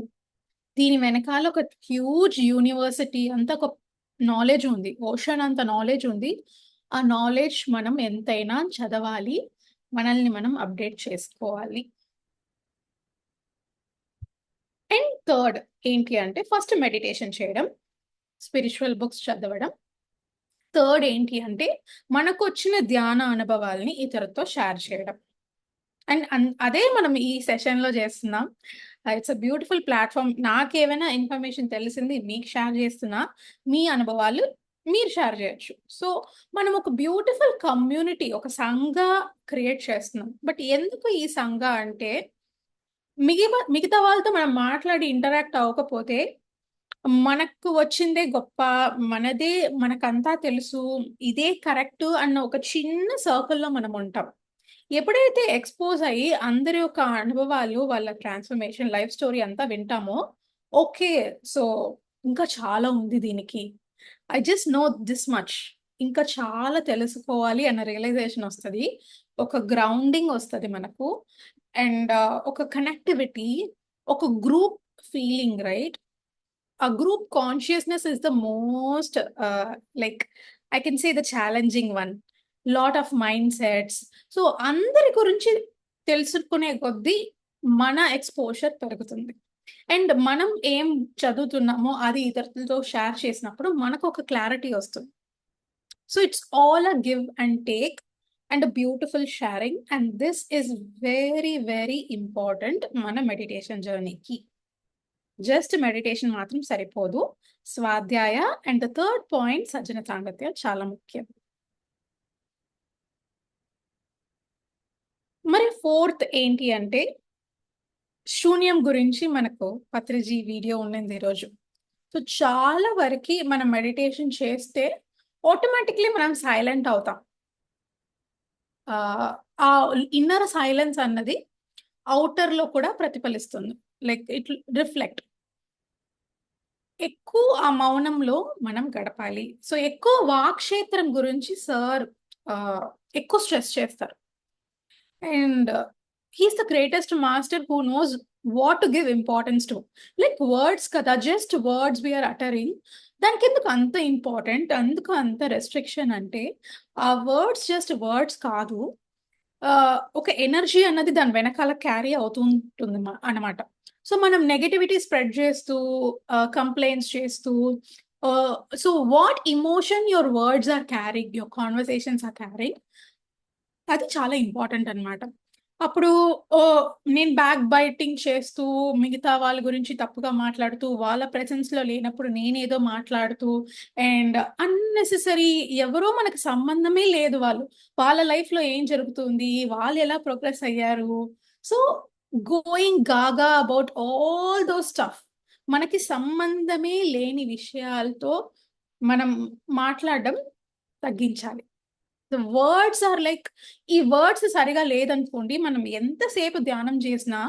S3: దీని వెనకాల ఒక హ్యూజ్ యూనివర్సిటీ అంతా ఒక నాలెడ్జ్ ఉంది, ఓషన్ అంత నాలెడ్జ్ ఉంది. ఆ నాలెడ్జ్ మనం ఎంతైనా చదవాలి, మనల్ని మనం అప్డేట్ చేసుకోవాలి. అండ్ థర్డ్ ఏంటి అంటే, ఫస్ట్ మెడిటేషన్ చేయడం, స్పిరిచువల్ బుక్స్ చదవడం. థర్డ్ ఏంటి అంటే, మనకు వచ్చిన ధ్యాన అనుభవాల్ని ఇతరులతో షేర్ చేయడం. అండ్ అదే మనం ఈ సెషన్లో చేస్తున్నాం. It's a beautiful platform. నాకేమైనా ఇన్ఫర్మేషన్ తెలిసింది మీకు షేర్ చేస్తున్నా, మీ అనుభవాలు మీరు షేర్ చేయొచ్చు. సో మనం ఒక బ్యూటిఫుల్ కమ్యూనిటీ, ఒక సంఘ క్రియేట్ చేస్తున్నాం. బట్ ఎందుకు ఈ సంఘ అంటే, మిగతా వాళ్ళతో మనం మాట్లాడి ఇంటరాక్ట్ అవ్వకపోతే, మనకు వచ్చిందే గొప్ప, మనకంతా తెలుసు, ఇదే కరెక్ట్ అన్న ఒక చిన్న సర్కిల్లో మనం ఉంటాం. ఎప్పుడైతే ఎక్స్పోజ్ అయ్యి అందరి యొక్క అనుభవాలు, వాళ్ళ ట్రాన్స్ఫర్మేషన్, లైఫ్ స్టోరీ అంతా వింటామో, ఓకే, సో ఇంకా చాలా ఉంది దీనికి, I just know this much, ఇంకా చాలా తెలుసుకోవాలి అన్న రియలైజేషన్ వస్తుంది, ఒక గ్రౌండింగ్ వస్తుంది మనకు, అండ్ ఒక కనెక్టివిటీ, ఒక group feeling, right? A group consciousness is the most like I can say the challenging one. Lot of mindsets. So అందరి గురించి తెలుసుకునే కొద్దీ మన ఎక్స్పోజర్ పెరుగుతుంది, అండ్ మనం ఏం చదువుతున్నామో అది ఇతరులతో షేర్ చేసినప్పుడు మనకు ఒక క్లారిటీ వస్తుంది. So it's all a give and take and beautiful sharing, and this is very very important మన మెడిటేషన్ జర్నీకి. జస్ట్ మెడిటేషన్ మాత్రం సరిపోదు, స్వాధ్యాయ అండ్ ద థర్డ్ పాయింట్ సజ్జన సాంగత్య చాలా ముఖ్యం. మరి ఫోర్త్ ఏంటి అంటే శూన్యం గురించి మనకు పత్రిజీ వీడియో ఉన్నది ఈరోజు. సో చాలా వరకు మనం మెడిటేషన్ చేస్తే ఆటోమేటిక్లీ మనం సైలెంట్ అవుతాం. ఆ ఇన్నర్ సైలెన్స్ అన్నది అవుటర్ లో కూడా ప్రతిఫలిస్తుంది, లైక్ ఇట్ రిఫ్లెక్ట్. ఎక్కువ ఆ మౌనంలో మనం గడపాలి. సో ఎక్కువ వాక్క్షేత్రం గురించి సార్ ఎక్కువ స్ట్రెస్ చేస్తారు, and he's the greatest master who knows what to give importance to. Like words కదా, జస్ట్ వర్డ్స్ వీఆర్ అటరింగ్, దానికి ఎందుకు అంత ఇంపార్టెంట్, అందుకు అంత రెస్ట్రిక్షన్ అంటే ఆ వర్డ్స్ జస్ట్ వర్డ్స్ కాదు, ఒక ఎనర్జీ అన్నది దాని వెనకాల క్యారీ అవుతుంటుంది అన్నమాట. సో మనం నెగటివిటీ స్ప్రెడ్ చేస్తూ, కంప్లైంట్స్ చేస్తూ, so what emotion your words are carrying, your conversations are carrying, అది చాలా ఇంపార్టెంట్ అన్నమాట. అప్పుడు నేను బ్యాక్ బైటింగ్ చేస్తూ, మిగతా వాళ్ళ గురించి తప్పుగా మాట్లాడుతూ, వాళ్ళ ప్రెసెన్స్ లో లేనప్పుడు నేనేదో మాట్లాడుతూ, అండ్ అన్నెసెసరీ ఎవరో మనకు సంబంధమే లేదు, వాళ్ళ లైఫ్ లో ఏం జరుగుతుంది, వాళ్ళు ఎలా ప్రోగ్రెస్ అయ్యారు, so going Gaga about all those stuff, మనకి సంబంధమే లేని విషయాలతో మనం మాట్లాడడం తగ్గించాలి. ద వర్డ్స్ ఆర్ లైక్, ఈ వర్డ్స్ సరిగా లేదనుకోండి, మనం ఎంతసేపు ధ్యానం చేసినా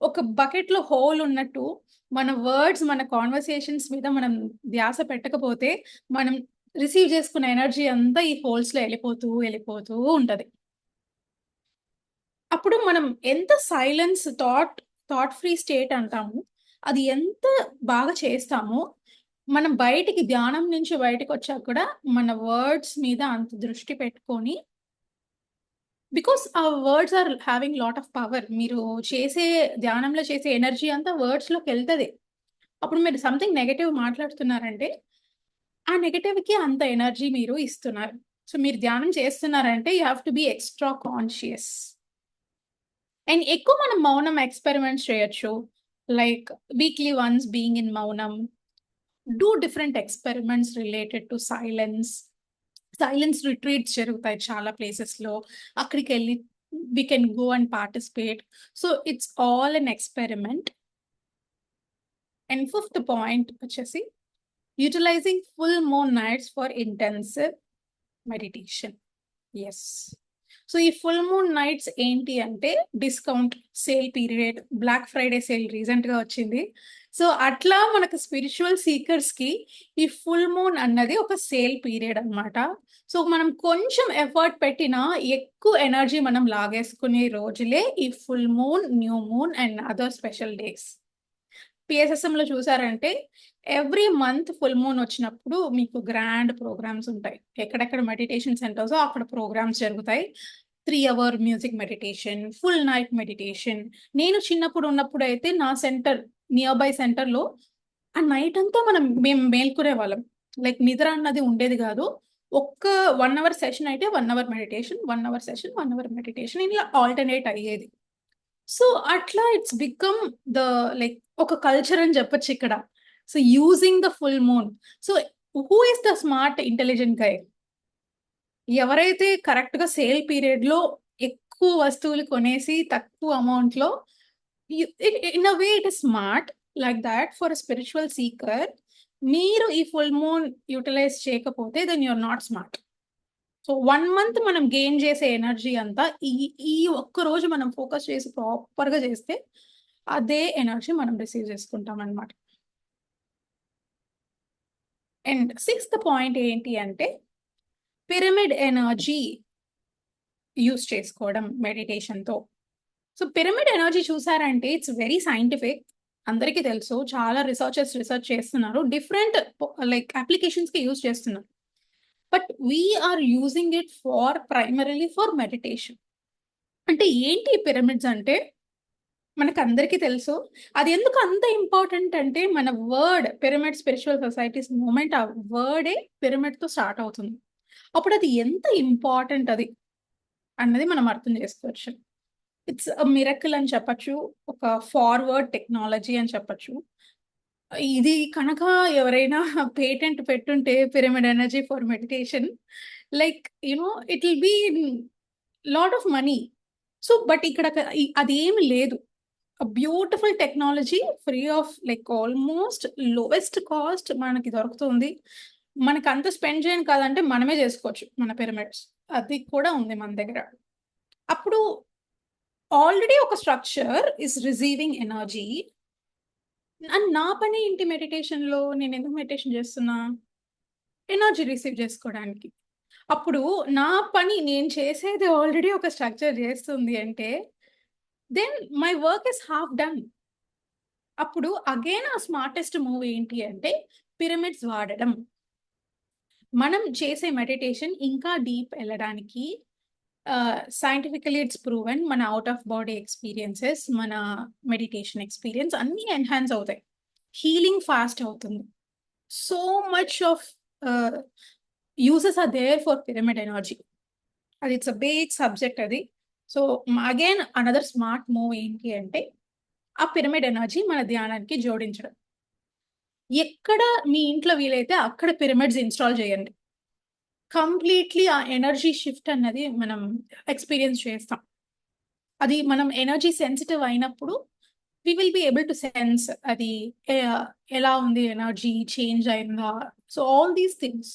S3: ఒక బకెట్ లో హోల్ ఉన్నట్టు మన వర్డ్స్, మన కాన్వర్సేషన్స్ మీద మనం ధ్యాస పెట్టకపోతే మనం రిసీవ్ చేసుకున్న ఎనర్జీ అంతా ఈ హోల్స్ లో వెళ్ళిపోతూ ఉంటది. అప్పుడు మనం ఎంత సైలెన్స్, థాట్ ఫ్రీ స్టేట్ అంటాము, అది ఎంత బాగా చేస్తామో, మనం బయటికి ధ్యానం నుంచి బయటకు వచ్చాక కూడా మన వర్డ్స్ మీద అంత దృష్టి పెట్టుకొని, బికాస్ ఆ words are having lot of power. మీరు చేసే ధ్యానంలో చేసే ఎనర్జీ అంతా వర్డ్స్ లోకి వెళ్తుంది. అప్పుడు మీరు సంథింగ్ నెగటివ్ మాట్లాడుతున్నారంటే ఆ నెగటివ్ కి అంత ఎనర్జీ మీరు ఇస్తున్నారు. సో మీరు ధ్యానం చేస్తున్నారంటే you have to be extra conscious. And ఎక్కువ మనం మౌనం ఎక్స్పెరిమెంట్స్ చేయొచ్చు, like weekly once being in మౌనం, do different experiments related to silence retreats జరుగుతాయి చాలా ప్లేసెస్ లో, అక్కడికి వెళ్ళి we can go and participate. So it's all an experiment. And fifth point వచ్చేసి utilizing full moon nights for intensive meditation. Yes. So ఈ ఫుల్ మూన్ నైట్స్ ఏంటి అంటే discount sale period, Black Friday sale recent గా వచ్చింది. సో అట్లా మనకు స్పిరిచువల్ సీకర్స్ కి ఈ ఫుల్ మూన్ అన్నది ఒక సేల్ పీరియడ్ అన్నమాట. సో మనం కొంచెం ఎఫర్ట్ పెట్టినా ఎక్కువ ఎనర్జీ మనం లాగేసుకునే రోజులే ఈ full moon, new moon and other special days. PSSM లో చూసారంటే ఎవ్రీ మంత్ ఫుల్ మూన్ వచ్చినప్పుడు మీకు గ్రాండ్ ప్రోగ్రామ్స్ ఉంటాయి. ఎక్కడెక్కడ మెడిటేషన్ సెంటర్స్ అక్కడ ప్రోగ్రామ్స్ జరుగుతాయి. 3 hour music meditation, full night meditation. నేను చిన్నప్పుడు ఉన్నప్పుడు అయితే నా సెంటర్, నియర్ బై సెంటర్ లో ఆ నైట్ అంతా మేము మేల్కునే వాళ్ళం. లైక్ నిద్ర అన్నది ఉండేది కాదు. ఒక్క 1 hour సెషన్ అయితే 1 hour meditation, 1 hour session, 1 hour meditation, ఇలా ఆల్టర్నేట్ అయ్యేది. సో అట్లా ఇట్స్ బికమ్ ద లైక్ ఒక కల్చర్ అని చెప్పొచ్చు ఇక్కడ. So using the full moon. So who is the smart intelligent guy? ఎవరైతే కరెక్ట్ గా సేల్ పీరియడ్ లో ఎక్కువ వస్తువులు కొనేసి తక్కువ అమౌంట్ లో, in a way it is smart. Like that for spiritual seeker, మీరు ఈ ఫుల్ మూన్ యూటిలైజ్ చేయకపోతే then you're not smart. So 1 month మనం గెయిన్ చేసే ఎనర్జీ అంతా ఈ ఒక్క రోజు మనం ఫోకస్ చేసి ప్రాపర్ గా చేస్తే అదే ఎనర్జీ మనం రిసీవ్ చేసుకుంటాం అన్నమాట. అండ్ 6th పాయింట్ ఏంటి అంటే పిరమిడ్ ఎనర్జీ యూస్ చేసుకోవడం మెడిటేషన్తో. సో పిరమిడ్ ఎనర్జీ చూసారంటే ఇట్స్ వెరీ సైంటిఫిక్. అందరికీ తెలుసు, చాలా రీసెర్చర్స్ రీసెర్చ్ చేస్తున్నారు, డిఫరెంట్ లైక్ అప్లికేషన్స్కి యూస్ చేస్తున్నారు. But we're using it for primarily for meditation. అంటే ఏంటి పిరమిడ్స్ అంటే మనకు అందరికీ తెలుసు. అది ఎందుకు అంత ఇంపార్టెంట్ అంటే మన word pyramid spiritual societies moment ఆ వర్డే పిరమిడ్తో స్టార్ట్ అవుతుంది. అప్పుడు అది ఎంత ఇంపార్టెంట్ అది అన్నది మనం అర్థం చేసుకోవచ్చు. ఇట్స్ మిరకిల్ అని చెప్పచ్చు, ఒక ఫార్వర్డ్ టెక్నాలజీ అని చెప్పచ్చు. ఇది కనుక ఎవరైనా పేటెంట్ పెట్టుంటే pyramid energy for meditation, like it will be lot of money. So but ఇక్కడ అదేమి లేదు. Beautiful technology, free of like almost lowest cost మనకి దొరుకుతుంది. మనకు అంత స్పెండ్ చేయని కాదంటే మనమే చేసుకోవచ్చు మన పిరమిడ్స్. అది కూడా ఉంది మన దగ్గర. అప్పుడు ఆల్రెడీ ఒక structure is receiving energy. And నా పని ఏంటి మెడిటేషన్లో? నేను ఎందుకు మెడిటేషన్ చేస్తున్నా? ఎనర్జీ రిసీవ్ చేసుకోవడానికి. అప్పుడు నా పని నేను చేసేది ఆల్రెడీ ఒక స్ట్రక్చర్ చేస్తుంది అంటే then my work is half done. అప్పుడు అగైన్ ఆ స్మార్టెస్ట్ మూవ్ ఏంటి అంటే పిరమిడ్స్ వాడడం. మనం చేసే మెడిటేషన్ ఇంకా డీప్ వెళ్ళడానికి సైంటిఫికలీ ఇట్స్ ప్రూవెన్. మన అవుట్ ఆఫ్ బాడీ ఎక్స్పీరియన్సెస్, మన మెడిటేషన్ ఎక్స్పీరియన్స్ అన్నీ ఎన్హాన్స్ అవుతాయి. హీలింగ్ ఫాస్ట్ అవుతుంది. So much of uses are there for pyramid energy. అది ఇట్స్ అ బిగ్ సబ్జెక్ట్ అది. So again another smart move ఏంటి అంటే ఆ పిరమిడ్ ఎనర్జీ మన ధ్యానానికి జోడించడం. ఎక్కడ మీ ఇంట్లో వీలైతే అక్కడ పిరమిడ్స్ ఇన్స్టాల్ చేయండి. కంప్లీట్లీ ఆ ఎనర్జీ షిఫ్ట్ అన్నది మనం ఎక్స్పీరియన్స్ చేస్తాం. అది మనం ఎనర్జీ సెన్సిటివ్ అయినప్పుడు we will be able to sense అది ఎలా ఉంది, ఎనర్జీ చేంజ్ అయిందా, so all these things.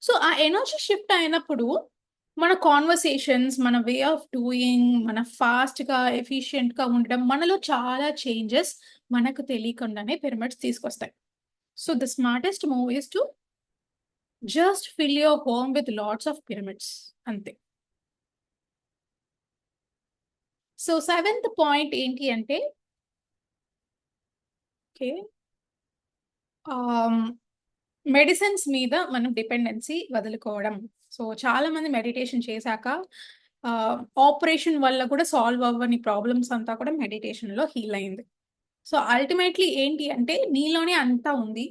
S3: So ఆ ఎనర్జీ షిఫ్ట్ అయినప్పుడు మన కాన్వర్సేషన్స్, మన వే ఆఫ్ డూయింగ్, మన ఫాస్ట్గా ఎఫిషియెంట్గా ఉండడం, మనలో చాలా చేంజెస్ మనకు తెలియకుండానే పిరమిడ్స్ తీసుకొస్తాయి. So the smartest move is to just fill your home with lots of pyramids, అంతే. సో 7th పాయింట్ ఏంటి అంటే మెడిసిన్స్ మీద మనం డిపెండెన్సీ వదులుకోవడం. సో చాలా మంది మెడిటేషన్ చేశాక ఆపరేషన్ వల్ల కూడా సాల్వ్ అవ్వని ప్రాబ్లమ్స్ అంతా కూడా మెడిటేషన్లో హీల్ అయింది. సో అల్టిమేట్లీ ఏంటి అంటే నీలోనే అంతా ఉంది.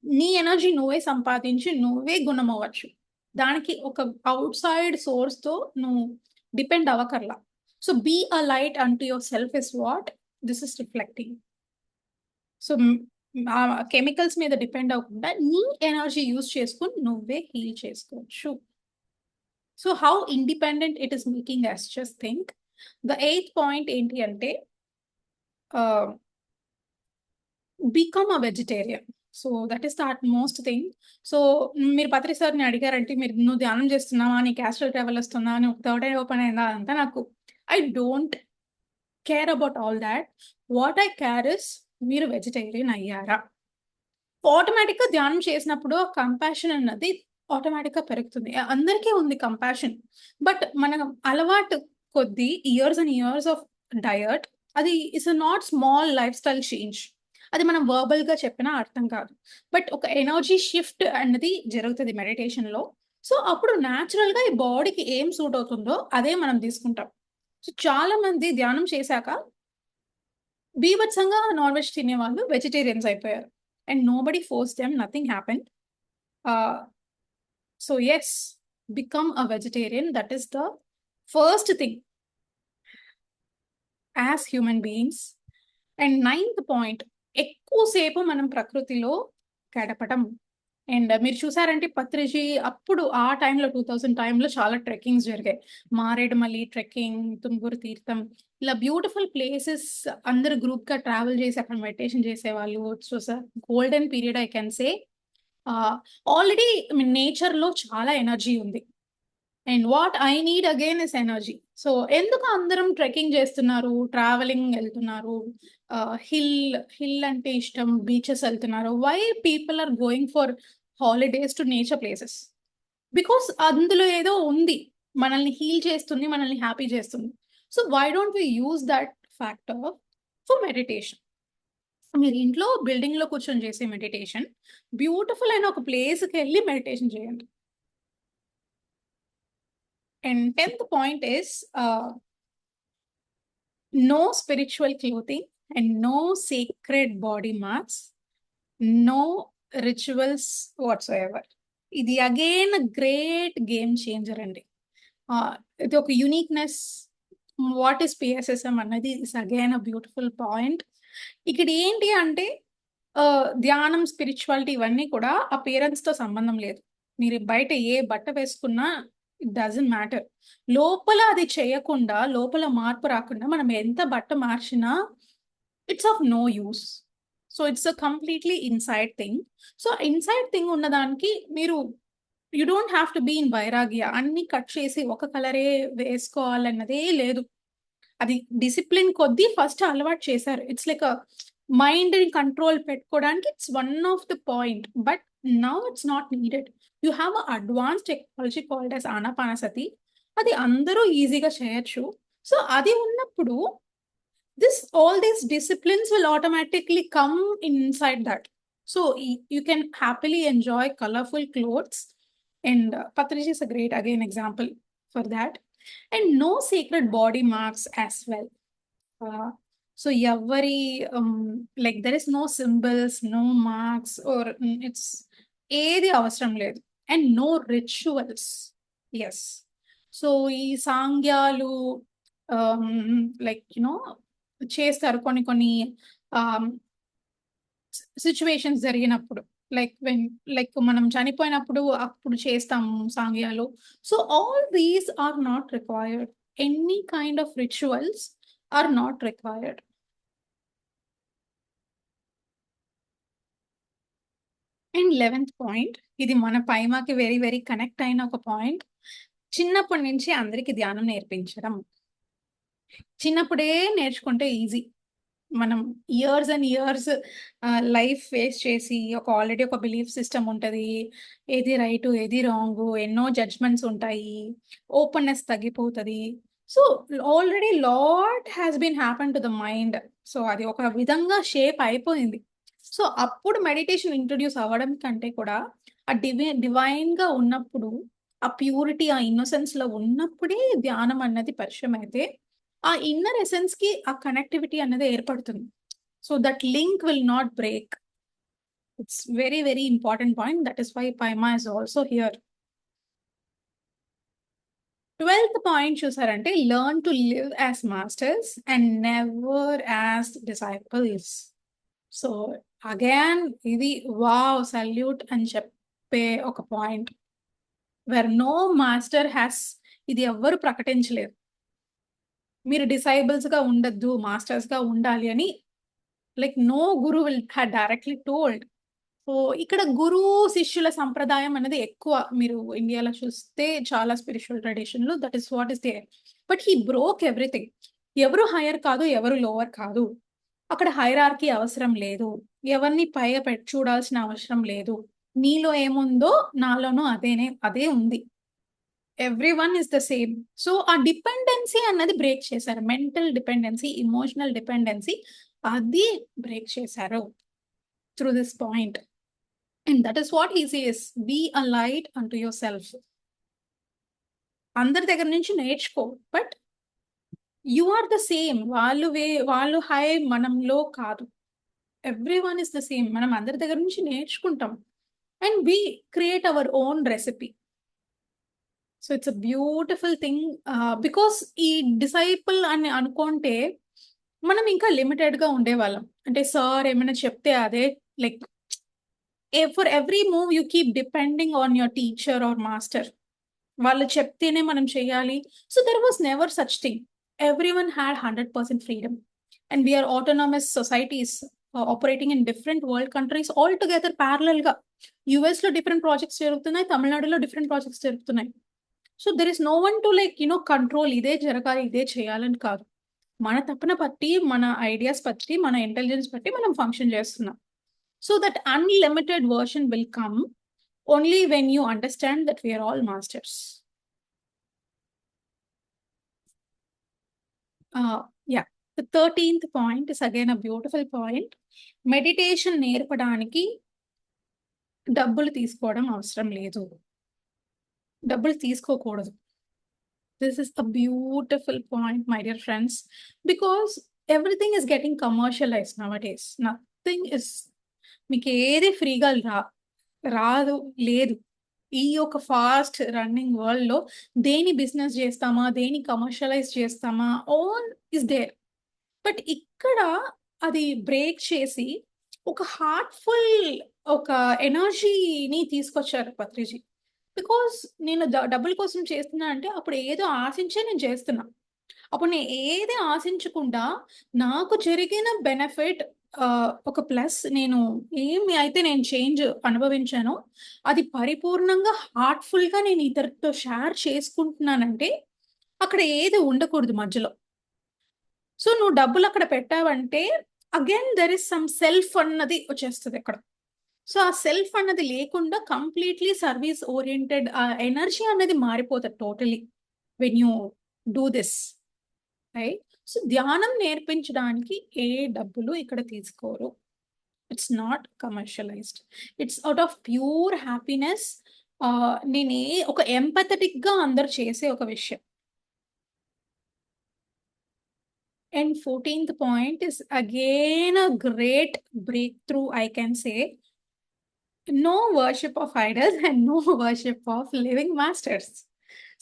S3: నీ ఎనర్జీ నువ్వే సంపాదించి నువ్వే గుణం అవ్వచ్చు. దానికి ఒక అవుట్ సైడ్ సోర్స్తో నువ్వు డిపెండ్ అవ్వకర్లా. So be a light unto yourself is what this is reflecting. So chemicals మీద డిపెండ్ అవ్వకుండా నీ ఎనర్జీ యూజ్ చేసుకుని నువ్వే హీల్ చేసుకోవచ్చు. So how independent it is making us just think. The 8th point ఏంటి అంటే become a vegetarian. So that is the most thing. So మీరు పత్రి సార్ని అడిగారంటే నువ్వు ధ్యానం చేస్తున్నావా, నీకు యాస్ట్రల్ ట్రావెల్ వస్తుందా, నువ్వు థర్డ్ ఐ ఓపెన్ అయిందా, అంతా నాకు I don't care about all that. What I care is మీరు వెజిటేరియన్ అయ్యారా. ఆటోమేటిక్గా ధ్యానం చేసినప్పుడు కంపాషన్ అన్నది ఆటోమేటిక్గా పెరుగుతుంది. అందరికీ ఉంది కంపాషన్, బట్ మన అలవాటు కొద్దీ years and years of diet, అది is not small lifestyle change. అది మనం వర్బల్గా చెప్పినా అర్థం కాదు, బట్ ఒక ఎనర్జీ షిఫ్ట్ అన్నది జరుగుతుంది మెడిటేషన్లో. సో అప్పుడు న్యాచురల్గా ఈ బాడీకి ఏం సూట్ అవుతుందో అదే మనం తీసుకుంటాం. సో చాలా మంది ధ్యానం చేశాక బీభత్సంగా నాన్ వెజ్ తినే వాళ్ళు వెజిటేరియన్స్ అయిపోయారు. And nobody force them, nothing happen. So yes, become a vegetarian. That is the first thing as human beings. And 9th point, ఎక్కువసేపు మనం ప్రకృతిలో గడపటం. అండ్ మీరు చూసారంటే పత్రిజీ అప్పుడు ఆ టైంలో 2000 టైంలో చాలా ట్రెక్కింగ్స్ జరిగాయి. మారేడుమల్లి ట్రెక్కింగ్, తుంగురు తీర్థం, ఇలా బ్యూటిఫుల్ ప్లేసెస్ అందరు గ్రూప్గా ట్రావెల్ చేసి అక్కడ మెడిటేషన్ చేసేవాళ్ళు. So sir golden period I can say. Already నేచర్లో చాలా ఎనర్జీ ఉంది. And what I need again is energy. So ఎందుకు అందరం ట్రెక్కింగ్ చేస్తున్నారు, ట్రావెలింగ్ వెళ్తున్నారు, హిల్ అంటే ఇష్టం, బీచెస్ వెళ్తున్నారు. Why people are going for holidays to nature places? Because అందులో ఏదో ఉంది, మనల్ని హీల్ చేస్తుంది, మనల్ని హ్యాపీ చేస్తుంది. So why don't we use that factor for meditation? మీరు ఇంట్లో బిల్డింగ్ లో కూర్చొని చేసే మెడిటేషన్, బ్యూటిఫుల్ అయిన ఒక ప్లేస్కి వెళ్ళి మెడిటేషన్ చేయండి. And 10th point is no spiritual clothing and no sacred body marks, no rituals whatsoever. ఇది అగైన్ గ్రేట్ గేమ్ చేంజర్ అండి. ఇది ఒక యూనిక్నెస్. వాట్ ఈస్ పిఎస్ఎస్ఎం అన్నది is again a beautiful point. ఇక్కడ ఏంటి అంటే ధ్యానం, స్పిరిచువాలిటీ ఇవన్నీ కూడా అపియరెన్స్ తో సంబంధం లేదు. మీరు బయట ఏ బట్ట వేసుకున్నా ఇట్ డజంట్ మ్యాటర్. లోపల అది చేయకుండా, లోపల మార్పు రాకుండా మనం ఎంత బట్ట మార్చినా it's of no use. So it's a completely inside thing. So inside thing ఉన్నదానికి మీరు you don't have to be in వైరాగ్య. అన్ని కట్ చేసి ఒక కలరే వేసుకోవాలన్నదే లేదు. అది డిసిప్లిన్ కొద్దీ ఫస్ట్ అలవాటు చేశారు. ఇట్స్ లైక్ మైండ్ కంట్రోల్ పెట్టుకోవడానికి it's one of the point, but now it's not needed. You have advance technology called as Anapanasati. అది అందరూ ఈజీగా చేయొచ్చు. సో అది ఉన్నప్పుడు all these disciplines will automatically come inside that. So you can happily enjoy colorful clothes, and Patriji is a great again example for that. And no sacred body marks as well. So every like there is no symbols, no marks, or it's ఏది అవసరం లేదు. And no rituals. Yes. So ఈ సాంగ్యాలు లైక్ యునో చేస్తారు కొన్ని సిచ్యువేషన్స్ జరిగినప్పుడు, లైక్ మనం చనిపోయినప్పుడు అప్పుడు చేస్తాము సాంగ్యాలు. So all these are not required. Any kind of rituals are not required. And 11th point, ఇది మన పైమాకి వెరీ వెరీ కనెక్ట్ అయిన ఒక పాయింట్. చిన్నప్పటి నుంచి అందరికి ధ్యానం నేర్పించడం. చిన్నప్పుడే నేర్చుకుంటే ఈజీ. మనం years and years life face చేసి ఆల్రెడీ ఒక బిలీఫ్ సిస్టమ్ ఉంటుంది, ఏది రైట్ ఏది రాంగ్, ఎన్నో జడ్జ్మెంట్స్ ఉంటాయి, ఓపెన్నెస్ తగ్గిపోతుంది. So already lot has been happen to the mind. So అది ఒక విధంగా షేప్ అయిపోయింది. సో అప్పుడు మెడిటేషన్ ఇంట్రొడ్యూస్ అవ్వడం కంటే కూడా ఆ డివైన్ గా ఉన్నప్పుడు, ఆ ప్యూరిటీ, ఆ ఇన్నోసెన్స్ లో ఉన్నప్పుడే ధ్యానం అన్నది పరిచయం అయితే ఆ ఇన్నర్ ఎసెన్స్ కి ఆ కనెక్టివిటీ అనేది ఏర్పడుతుంది. So that link will not break. It's very very important point. That is why Pyma is also here. 12th point చూసారంటే, learn to live as masters and never as disciples. So again ఇది వావ్, సల్యూట్ అని చెప్పే ఒక పాయింట్. వేర్ నో మాస్టర్ హ్యాస్, ఇది ఎవ్వరు ప్రకటించలేదు మీరు డిసైబుల్స్ గా ఉండద్దు, మాస్టర్స్ గా ఉండాలి అని. Like no guru will have directly told. So ఇక్కడ గురు శిష్యుల సంప్రదాయం అనేది ఎక్కువ. మీరు ఇండియాలో చూస్తే చాలా స్పిరిచువల్ ట్రెడిషన్లు that is what is there. But he broke everything. ఎవరు హైయర్ కాదు, ఎవరు లోవర్ కాదు. అక్కడ హైరార్కీ అవసరం లేదు. ఎవరిని పైగా చూడాల్సిన అవసరం లేదు. నీలో ఏముందో నాలోనూ అదే ఉంది. Everyone is the same. So ఆ డిపెండెన్సీ అన్నది బ్రేక్ చేశారు. మెంటల్ డిపెండెన్సీ, ఇమోషనల్ డిపెండెన్సీ, అది బ్రేక్ చేశారు through this point. And that is what he says, be a light unto yourself. అందరి దగ్గర నుంచి నేర్చుకో, but you are the same. వాళ్ళు హై, మనంలో కాదు. Everyone is the same. మనం అందరి దగ్గర నుంచి నేర్చుకుంటాం. And we create our own recipe. So it's a beautiful thing. Because ఈ డిసైపుల్ అని అనుకుంటే మనం ఇంకా లిమిటెడ్ గా ఉండేవాళ్ళం. అంటే సార్ ఏమైనా చెప్తే అదే, like for every move you keep depending on your teacher or master. వాళ్ళు చెప్తేనే మనం చేయాలి. So there was never such thing. Everyone had 100% freedom. And we are autonomous societies operating in different world countries all together parallel గా. యుఎస్ లో డిఫరెంట్ ప్రాజెక్ట్స్ జరుగుతున్నాయి, తమిళనాడులో డిఫరెంట్ ప్రాజెక్ట్స్ జరుగుతున్నాయి. So there is no one to like control, ఇదే జరగాలి, ఇదే చేయాలని కాదు. మన తప్పన బట్టి, మన ఐడియాస్ బట్టి, మన ఇంటెలిజెన్స్ బట్టి మనం ఫంక్షన్ చేస్తున్నాం. So that unlimited version will come only when you understand that we are all masters. Yeah, the 13th point is again a beautiful point. Meditation నేర్పడానికి డబ్బులు తీసుకోవడం అవసరం లేదు, డబ్బులు తీసుకోకూడదు. This is a beautiful point, my dear friends, because everything is getting commercialized nowadays. Nothing is, మీకు ఏది ఫ్రీగా రాదు, లేదు. ఈ యొక్క ఫాస్ట్ రన్నింగ్ వరల్డ్ లో దేని బిజినెస్ చేస్తామా, దేని కమర్షియలైజ్ చేస్తామా, ఆల్ ఇస్ దేర్. బట్ ఇక్కడ అది బ్రేక్ చేసి ఒక హార్ట్ఫుల్ ఒక ఎనర్జీని తీసుకొచ్చారు పత్రిజీ. బికాస్ నేను డబ్బుల కోసం చేస్తున్నా అంటే అప్పుడు ఏదో ఆశించే నేను చేస్తున్నా. అప్పుడు నేను ఏది ఆశించకుండా నాకు జరిగిన బెనిఫిట్ ఒక ప్లస్ నేను ఏమి అయితే నేను చేంజ్ అనుభవించానో అది పరిపూర్ణంగా హార్ట్ఫుల్గా నేను ఇతరులతో షేర్ చేసుకుంటున్నానంటే అక్కడ ఏది ఉండకూడదు మధ్యలో. సో నువ్వు డబ్బులు అక్కడ పెట్టావంటే again there is some self అన్నది వచ్చేస్తుంది అక్కడ. సో ఆ సెల్ఫ్ అన్నది లేకుండా కంప్లీట్లీ సర్వీస్ ఓరియంటెడ్ ఆ ఎనర్జీ అనేది మారిపోతుంది totally when you do this, right? So ధ్యానం నేర్పించడానికి ఏ డబ్బులు ఇక్కడ తీసుకోరు. It's not commercialised, it's out of pure happiness. నేనే ఒక ఎంపథెటిక్ గా అందరు చేసే ఒక విషయం. And 14th point is again a great breakthrough, I can say. No worship of idols and no worship of living masters.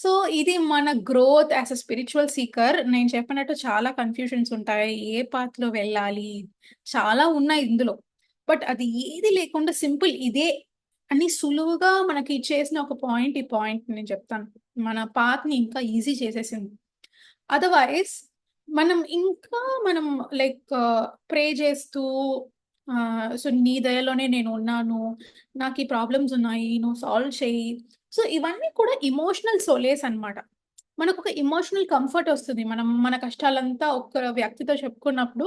S3: So ఇది మన growth as a spiritual seeker. నేను చెప్పినట్టు చాలా కన్ఫ్యూషన్స్ ఉంటాయి, ఏ పాత్లో వెళ్ళాలి, చాలా ఉన్నాయి ఇందులో. బట్ అది ఏది లేకుండా సింపుల్ ఇదే అని సులువుగా మనకి ఇచ్చేసిన ఒక పాయింట్, ఈ పాయింట్ నేను చెప్తాను, మన పాత్ని ఇంకా ఈజీ చేసేసింది. అదర్వైజ్ మనం లైక్ ప్రే చేస్తూ సో నీ దయలోనే నేను ఉన్నాను, నాకు ఈ ప్రాబ్లమ్స్ ఉన్నాయి, నువ్వు సాల్వ్ చేయి. సో ఇవన్నీ కూడా ఇమోషనల్ సోలేస్ అన్నమాట. మనకు ఒక ఇమోషనల్ కంఫర్ట్ వస్తుంది. మనం మన కష్టాలంతా ఒక వ్యక్తితో చెప్పుకున్నప్పుడు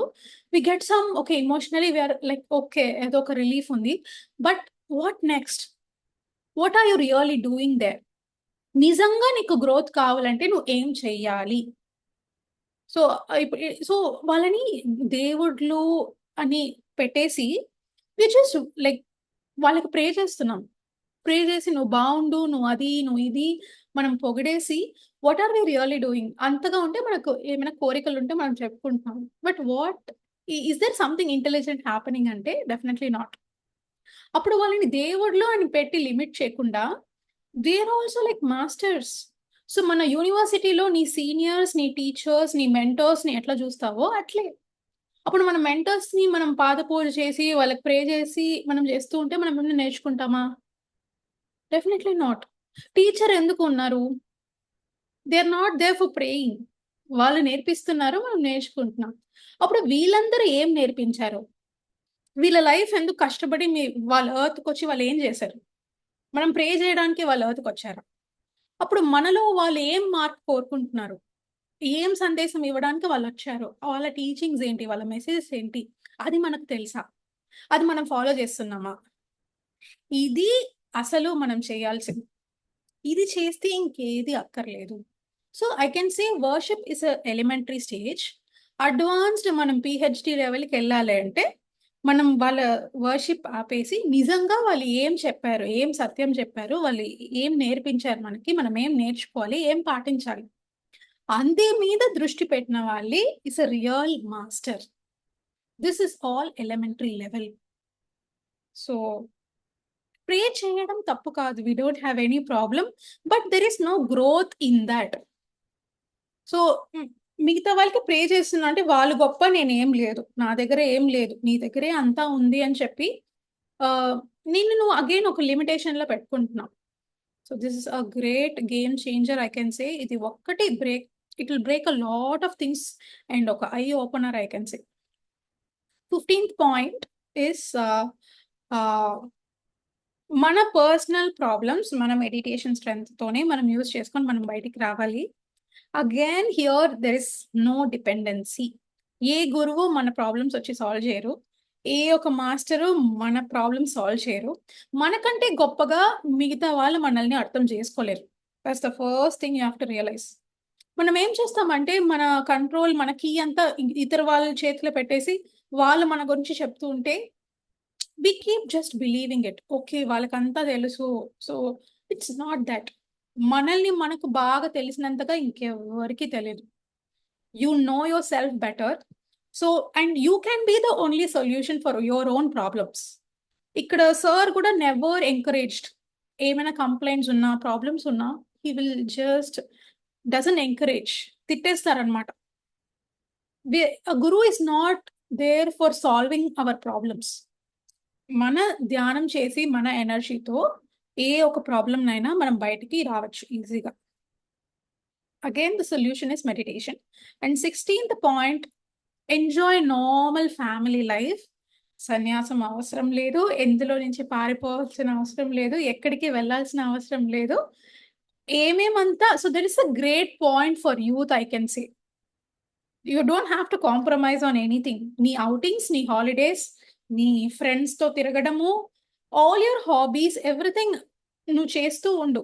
S3: we get some okay, emotionally we are like okay, ఏదో ఒక రిలీఫ్ ఉంది. But what next? What are you really doing there? నిజంగా నీకు గ్రోత్ కావాలంటే నువ్వు ఏం చెయ్యాలి? సో సో వాళ్ళని దేవుళ్ళు అని పెట్టేసి జస్ట్ లైక్ వాళ్ళకి ప్రే చేస్తున్నాం. ప్రే చేసి నువ్వు బాగుండు, నువ్వు అది, నువ్వు ఇది, మనం పొగిడేసి what are we really doing? అంతగా ఉంటే మనకు ఏమైనా కోరికలు ఉంటే మనం చెప్పుకుంటున్నాం. But what is there something intelligent happening అంటే డెఫినెట్లీ నాట్. అప్పుడు వాళ్ళని దేవుళ్ళు అని పెట్టి లిమిట్ చేయకుండా they are also like masters. So మన యూనివర్సిటీలో నీ సీనియర్స్, నీ టీచర్స్, నీ మెంటర్స్ని ఎట్లా చూస్తావో అట్లే అప్పుడు మన మెంటర్స్ని మనం పాద పూజ చేసి వాళ్ళకి ప్రే చేసి మనం చేస్తూ ఉంటే మనం ఏమైనా నేర్చుకుంటామా? Definitely not. టీచర్ ఎందుకు ఉన్నారు? They are not there for praying. వాళ్ళు నేర్పిస్తున్నారు, మనం నేర్చుకుంటున్నాం. అప్పుడు వీళ్ళందరూ ఏం నేర్పించారు? వీళ్ళ లైఫ్ ఎందుకు కష్టపడి వాళ్ళ ఎర్త్కి వచ్చి వాళ్ళు ఏం చేశారు? మనం ప్రే చేయడానికి వాళ్ళ ఎర్త్కి వచ్చారు. అప్పుడు మనలో వాళ్ళు ఏం మార్పు కోరుకుంటున్నారు, ఏం సందేశం ఇవ్వడానికి వాళ్ళు వచ్చారు, వాళ్ళ టీచింగ్స్ ఏంటి, వాళ్ళ మెసేజెస్ ఏంటి, అది మనకు తెలుసా? అది మనం ఫాలో చేస్తున్నామా? ఇది అసలు మనం చేయాల్సింది. ఇది చేస్తే ఇంకేది అక్కర్లేదు. So I can say worship is a elementary stage. Advanced మనం పిహెచ్డి లెవెల్కి వెళ్ళాలి అంటే మనం వాళ్ళ వర్షిప్ ఆపేసి నిజంగా వాళ్ళు ఏం చెప్పారు, ఏం సత్యం చెప్పారు, వాళ్ళు ఏం నేర్పించారు మనకి, మనం ఏం నేర్చుకోవాలి, ఏం పాటించాలి, అందే మీద దృష్టి పెట్టిన వాళ్ళే is a real master. This is all elementary level. So pray చేయడం తప్పు కాదు, we don't have any problem, but there is no growth in that. So మిగతా వాళ్ళకి ప్రే చేస్తున్నా అంటే వాళ్ళు గొప్ప, నేనేం లేదు, నా దగ్గర ఏం లేదు, నీ దగ్గరే అంతా ఉంది అని చెప్పి నువ్వు అగైన్ ఒక లిమిటేషన్ లో పెట్టుకుంటున్నావు. So this is a great game changer, I can say. ఇది ఒక్కటి break, it will break a lot of things and ఒక eye opener, I can say. 15th point is మన పర్సనల్ ప్రాబ్లమ్స్ మన మెడిటేషన్ స్ట్రెంగ్త్ తోనే మనం యూజ్ చేసుకొని మనం బయటికి రావాలి. Again here there is no dependency. ఏ గురువు మన ప్రాబ్లమ్స్ వచ్చి సాల్వ్ చేయరు. ఏ ఒక మాస్టరు మన ప్రాబ్లమ్ సాల్వ్ చేయరు. మనకంటే గొప్పగా మిగతా వాళ్ళు మనల్ని అర్థం చేసుకోలేరు. That's the first thing you have to realise. మనం ఏం చేస్తామంటే మన కంట్రోల్, మన కీ అంతా ఇతర వాళ్ళ చేతిలో పెట్టేసి వాళ్ళు మన గురించి చెప్తూ ఉంటే we keep just believing it. Okay, వాళ్ళకంతా తెలుసు. So it's not that. మనల్ని మనకు బాగా తెలిసినంతగా ఇంకెవ్వరికీ తెలియదు. You know yourself better. So, and you can be the only solution for your own problems. ఇక్కడ సార్ కూడా నెవర్ ఎంకరేజ్డ్. ఏమైనా కంప్లైంట్స్ ఉన్నా, ప్రాబ్లమ్స్ ఉన్నా, he will just doesn't encourage. తిట్టేస్తారనమాట. Guru is not there for solving our problems. మన ధ్యానం చేసి మన ఎనర్జీతో ఏ ఒక ప్రాబ్లం అయినా మనం బయటికి రావచ్చు ఈజీగా. Again, the solution is meditation. And 16th point, enjoy normal family life. సన్యాసం అవసరం లేదు, ఎందులో నుంచి పారిపోవాల్సిన అవసరం లేదు, ఎక్కడికి వెళ్ళాల్సిన అవసరం లేదు. ఏమేమంతా, so that is a great point for youth, I can say. You don't have to compromise on anything. నీ అవుటింగ్స్, నీ హాలిడేస్, నీ ఫ్రెండ్స్తో తిరగడము, ఆల్ యువర్ హాబీస్, ఎవ్రీథింగ్ నువ్వు చేస్తూ ఉండు.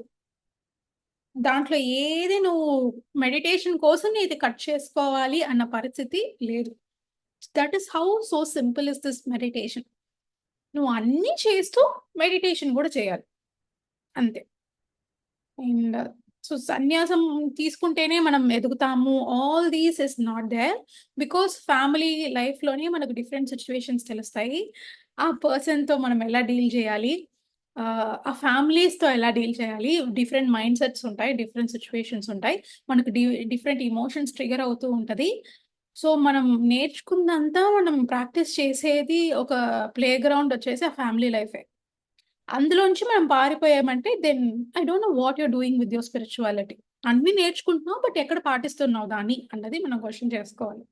S3: దాంట్లో ఏది నువ్వు మెడిటేషన్ కోసం ఇది కట్ చేసుకోవాలి అన్న పరిస్థితి లేదు. That is how so simple is this meditation. నువ్వు అన్నీ చేస్తూ మెడిటేషన్ కూడా చేయాలి, అంతే. అండ్ సో సన్యాసం తీసుకుంటేనే మనం ఎదుగుతాము, all these is not there. Because family లైఫ్లోనే మనకు డిఫరెంట్ సిచ్యువేషన్స్ తెలుస్తాయి. ఆ పర్సన్తో మనం ఎలా డీల్ చేయాలి, ఆ ఫ్యామిలీస్తో ఎలా డీల్ చేయాలి, డిఫరెంట్ మైండ్ సెట్స్ ఉంటాయి, డిఫరెంట్ సిచ్యువేషన్స్ ఉంటాయి, మనకు డిఫరెంట్ ఇమోషన్స్ ట్రిగర్ అవుతూ ఉంటుంది. సో మనం నేర్చుకున్నంతా మనం ప్రాక్టీస్ చేసేది ఒక ప్లే గ్రౌండ్ వచ్చేసి ఆ ఫ్యామిలీ లైఫే. అందులోంచి మనం పారిపోయామంటే then I don't know what you're doing with your spirituality. అన్ని నేర్చుకుంటున్నావు, బట్ ఎక్కడ పాటిస్తున్నావు దాన్ని అన్నది మనం క్వశ్చన్ చేసుకోవాలి.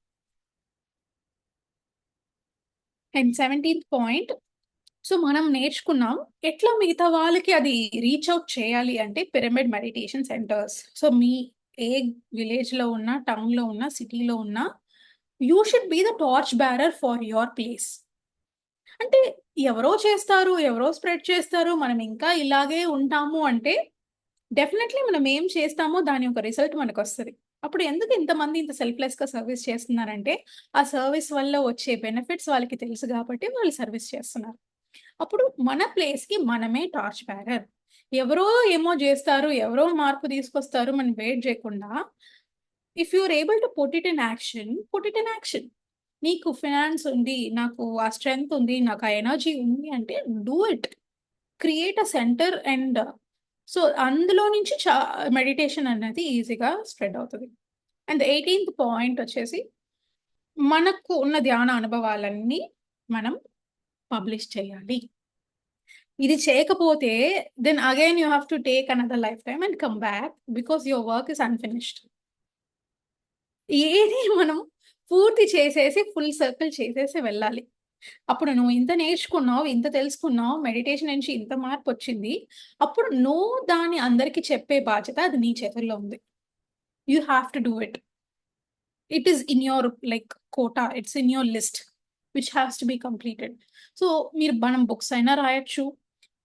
S3: అండ్ 17th పాయింట్, సో మనం నేర్చుకున్నాం ఎట్లా మిగతా వాళ్ళకి అది రీచ్ అవుట్ చేయాలి అంటే పిరమిడ్ మెడిటేషన్ సెంటర్స్. సో మీ ఏ విలేజ్లో ఉన్నా, టౌన్లో ఉన్నా, సిటీలో ఉన్నా, you should be the torch bearer for your place. అంటే ఎవరో చేస్తారు, ఎవరో స్ప్రెడ్ చేస్తారు, మనం ఇంకా ఇలాగే ఉంటాము అంటే డెఫినెట్లీ మనం ఏం చేస్తామో దాని యొక్క రిజల్ట్ మనకు వస్తుంది. అప్పుడు ఎందుకు ఇంతమంది ఇంత సెల్ఫ్లెస్గా సర్వీస్ చేస్తున్నారంటే ఆ సర్వీస్ వల్ల వచ్చే బెనిఫిట్స్ వాళ్ళకి తెలుసు కాబట్టి వాళ్ళు సర్వీస్ చేస్తున్నారు. అప్పుడు మన ప్లేస్కి మనమే టార్చ్ బ్యారర్. ఎవరో ఏమో చేస్తారు, ఎవరో మార్పు తీసుకొస్తారు, మనం వెయిట్ చేయకుండా if you're able to put it in action, put it in action. నీకు ఫినాన్స్ ఉంది, నాకు ఆ స్ట్రెంగ్త్ ఉంది, నాకు ఆ ఎనర్జీ ఉంది అంటే do it. Create a centre and so అందులో నుంచి మెడిటేషన్ అనేది ఈజీగా స్ప్రెడ్ అవుతుంది. అండ్ 18th పాయింట్ వచ్చేసి మనకు ఉన్న ధ్యాన అనుభవాలన్నీ మనం పబ్లిష్ చేయాలి. ఇది చేయకపోతే then again you have to take another lifetime and come back because your work is unfinished. ఏది మనం పూర్తి చేసేసి ఫుల్ సర్కిల్ చేసేసి వెళ్ళాలి. అప్పుడు నువ్వు ఇంత నేర్చుకున్నావు, ఇంత తెలుసుకున్నావు, మెడిటేషన్ నుంచి ఇంత మార్పు వచ్చింది, అప్పుడు నువ్వు దాన్ని అందరికీ చెప్పే బాధ్యత అది నీ చేతుల్లో ఉంది. You have to do it. It is in your like quota, it's in your list which has to be completed. So మీరు మనం బుక్స్ అయినా రాయొచ్చు,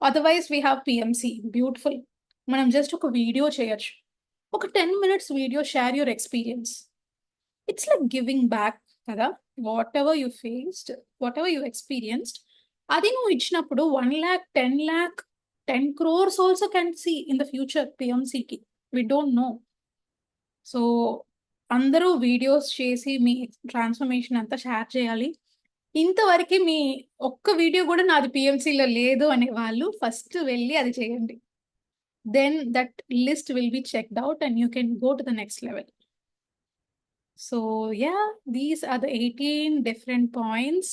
S3: otherwise we have PMC, beautiful. మనం జస్ట్ ఒక వీడియో చేయొచ్చు, ఒక 10 minutes video, share your experience. It's like giving back కదా. Whatever you faced, whatever you experienced, అది నువ్వు ఇచ్చినప్పుడు 1 lakh, 10 lakh, 10 crores also can see in the future పిఎంసికి. We don't know. సో అందరూ వీడియోస్ చేసి మీ ట్రాన్స్ఫర్మేషన్ అంతా షేర్ చేయాలి. ఇంతవరకు మీ ఒక్క వీడియో కూడా నాది పిఎంసిలో లేదు అనే వాళ్ళు ఫస్ట్ వెళ్ళి అది చేయండి. Then that list will be checked out and you can go to the next level. So yeah, these are the 18 different points.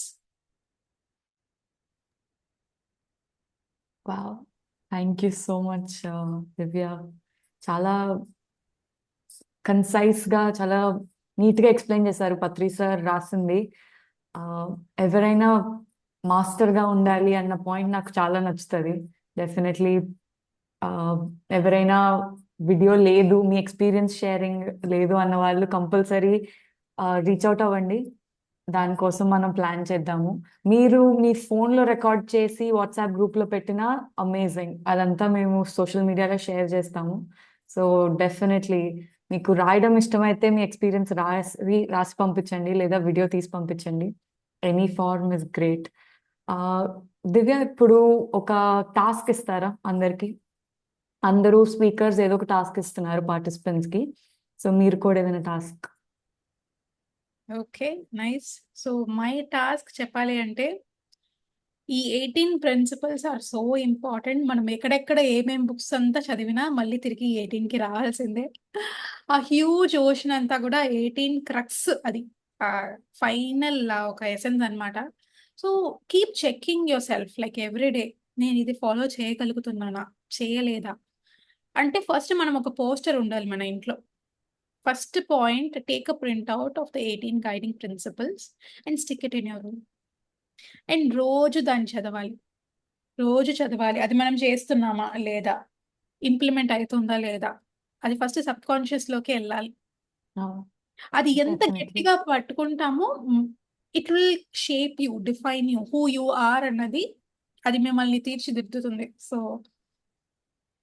S1: Wow, thank you so much Divya. చాలా కన్సైజ్గా, చాలా నీట్గా ఎక్స్ప్లెయిన్ చేశారు. పత్రి సార్ రాసింది. ఎవరైనా మాస్టర్గా ఉండాలి అన్న పాయింట్ నాకు చాలా నచ్చుతుంది. డెఫినెట్లీ ఎవరైనా వీడియో లేదు, మీ ఎక్స్పీరియన్స్ షేరింగ్ లేదు అన్న వాళ్ళు కంపల్సరీ రీచ్ అవుట్ అవ్వండి. దానికోసం మనం ప్లాన్ చేద్దాము. మీరు మీ ఫోన్లో రికార్డ్ చేసి వాట్సాప్ గ్రూప్లో పెట్టినా అమేజింగ్. అదంతా మేము సోషల్ మీడియాలో షేర్ చేస్తాము. సో డెఫినెట్లీ మీకు రాయడం ఇష్టమైతే మీ ఎక్స్పీరియన్స్ రాసి పంపించండి, లేదా వీడియో తీసి పంపించండి. Any form is great. Divya, ఇప్పుడు ఒక టాస్క్ ఇస్తారా అందరికి? అందరూ స్పీకర్స్ ఏదో ఒక టాస్క్ ఇస్తున్నారు పార్టిసిపెంట్స్ కి. సో మీరు కూడా ఏదైనా task.
S3: Okay, nice. So my task చెప్పాలి అంటే, ఈ 18 ప్రిన్సిపల్స్ ఆర్ సో ఇంపార్టెంట్. మనం ఎక్కడెక్కడ ఏమేం బుక్స్ అంతా చదివినా మళ్ళీ తిరిగి 18కి రావాల్సిందే. ఆ హ్యూజ్ ఓషన్ అంతా కూడా 18 క్రక్స్, అది ఫైనల్ ఒక ఎసెన్స్ అన్నమాట. So keep checking your self like every day, నేను ఇది ఫాలో చేయగలుగుతున్నానా, చేయలేదా. అంటే ఫస్ట్ మనం ఒక పోస్టర్ ఉండాలి మన ఇంట్లో. First point, take a print out of the 18 guiding principles and stick it in your room. And రోజు దాన్ని చదవాలి, రోజు చదవాలి. అది మనం చేస్తున్నామా లేదా, ఇంప్లిమెంట్ అవుతుందా లేదా, అది ఫస్ట్ సబ్ కాన్షియస్ లోకి వెళ్ళాలి. అది ఎంత
S1: డెఫినెట్లీ.
S3: గట్టిగా పట్టుకుంటామో it will shape you, define you, who you are అన్నది అది మిమ్మల్ని తీర్చిదిద్దుతుంది. So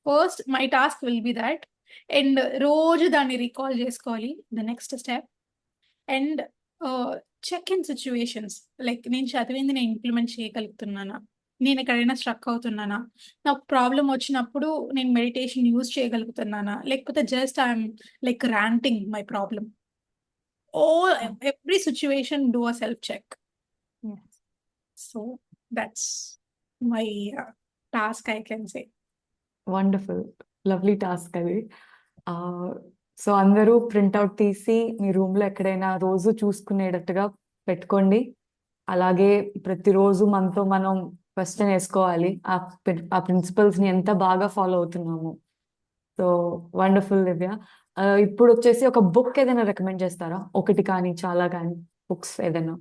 S3: first my task will be that. And రోజు దాన్ని రీకాల్ చేసుకోవాలి, the next step. And check in situations, like నేను చదివింది నేను ఇంప్లిమెంట్ చేయగలుగుతున్నానా, నేను ఎక్కడైనా స్ట్రక్ అవుతున్నానా, నాకు ప్రాబ్లం వచ్చినప్పుడు నేను మెడిటేషన్ యూజ్ చేయగలుగుతున్నానా, లేకపోతే just I'm like ranting my problem. Oh every situation do a self check. So that's my task, I can say.
S1: Wonderful, lovely task అది. సో అందరూ ప్రింట్అవుట్ తీసి మీ రూమ్లో ఎక్కడైనా రోజు చూసుకునేటట్టుగా పెట్టుకోండి. అలాగే ప్రతిరోజు మనతో మనం క్వశ్చన్ వేసుకోవాలి, ఆ ప్రిన్సిపల్స్ని ఎంత బాగా ఫాలో అవుతున్నాము. సో వండర్ఫుల్ దివ్య. ఇప్పుడు వచ్చేసి ఒక బుక్ ఏదైనా రికమెండ్ చేస్తారా? ఒకటి కానీ చాలా కానీ బుక్స్ ఏదైనా.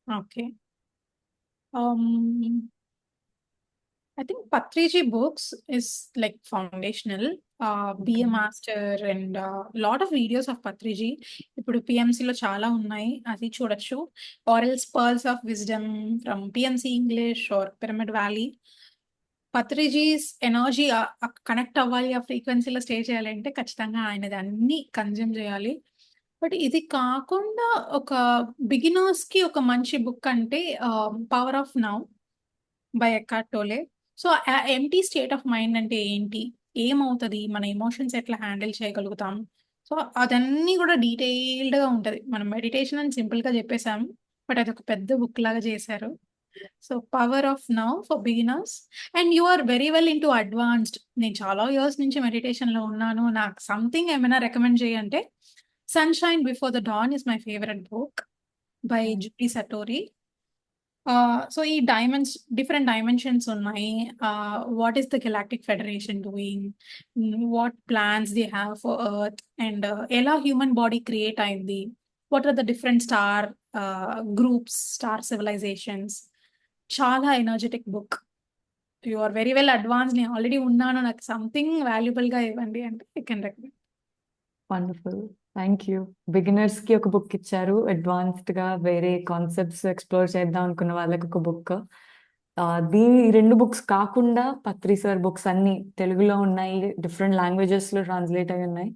S3: Okay, I think Patriji books is like foundational. Be a
S1: Okay.
S3: master and lot of videos of Patriji. ఇప్పుడు PMC లో చాలా ఉన్నాయి, అది చూడొచ్చు. Or else Pearls of Wisdom from PMC English or Pyramid Valley. పత్రిజీస్ ఎనర్జీ కనెక్ట్ అవ్వాలి, ఆ ఫ్రీక్వెన్సీలో స్టే చేయాలంటే ఖచ్చితంగా ఆయనది అన్ని కన్జ్యూమ్ చేయాలి. బట్ ఇది కాకుండా ఒక బిగినర్స్ కి ఒక మంచి బుక్ అంటే power of now by Eckhart Tolle. So empty state of mind అంటే ఏంటి, ఏమవుతుంది, మన ఎమోషన్స్ ఎట్లా హ్యాండిల్ చేయగలుగుతాం, సో అదన్నీ కూడా డీటెయిల్డ్గా ఉంటుంది. మనం మెడిటేషన్ అని సింపుల్గా చెప్పేసాము, బట్ అది ఒక పెద్ద బుక్ లాగా చేశారు. So power of now for beginners. And you are very well into advanced, నేను చాలా ఇయర్స్ నుంచి మెడిటేషన్లో ఉన్నాను, నాకు సంథింగ్ ఏమైనా రికమెండ్ చేయంటే sunshine before the dawn is my favourite book by Judy Satori. So ఈ డిఫరెంట్ డైమెన్షన్స్ ఉన్నాయి. What is the galactic federation doing, what plans they have for earth, and ఎలా హ్యూమన్ బాడీ క్రియేట్ అయింది, what are the different star groups, star civilizations. చాలా energetic book. You are very well advance, నేను ఆల్రెడీ ఉన్నాను, నాకు సంథింగ్ వాల్యుబుల్గా ఇవ్వండి అంటే I can recommend.
S1: Wonderful, thank you. Beginners కి ఒక బుక్ ఇచ్చారు, అడ్వాన్స్డ్ గా వేరే కాన్సెప్ట్స్ ఎక్స్ప్లోర్ చేద్దాం అనుకున్న వాళ్ళకి ఒక బుక్. దీని 2 బుక్స్ కాకుండా పత్రి సార్ బుక్స్ అన్ని తెలుగులో ఉన్నాయి, డిఫరెంట్ లాంగ్వేజెస్ లో ట్రాన్స్లేట్ అయి ఉన్నాయి.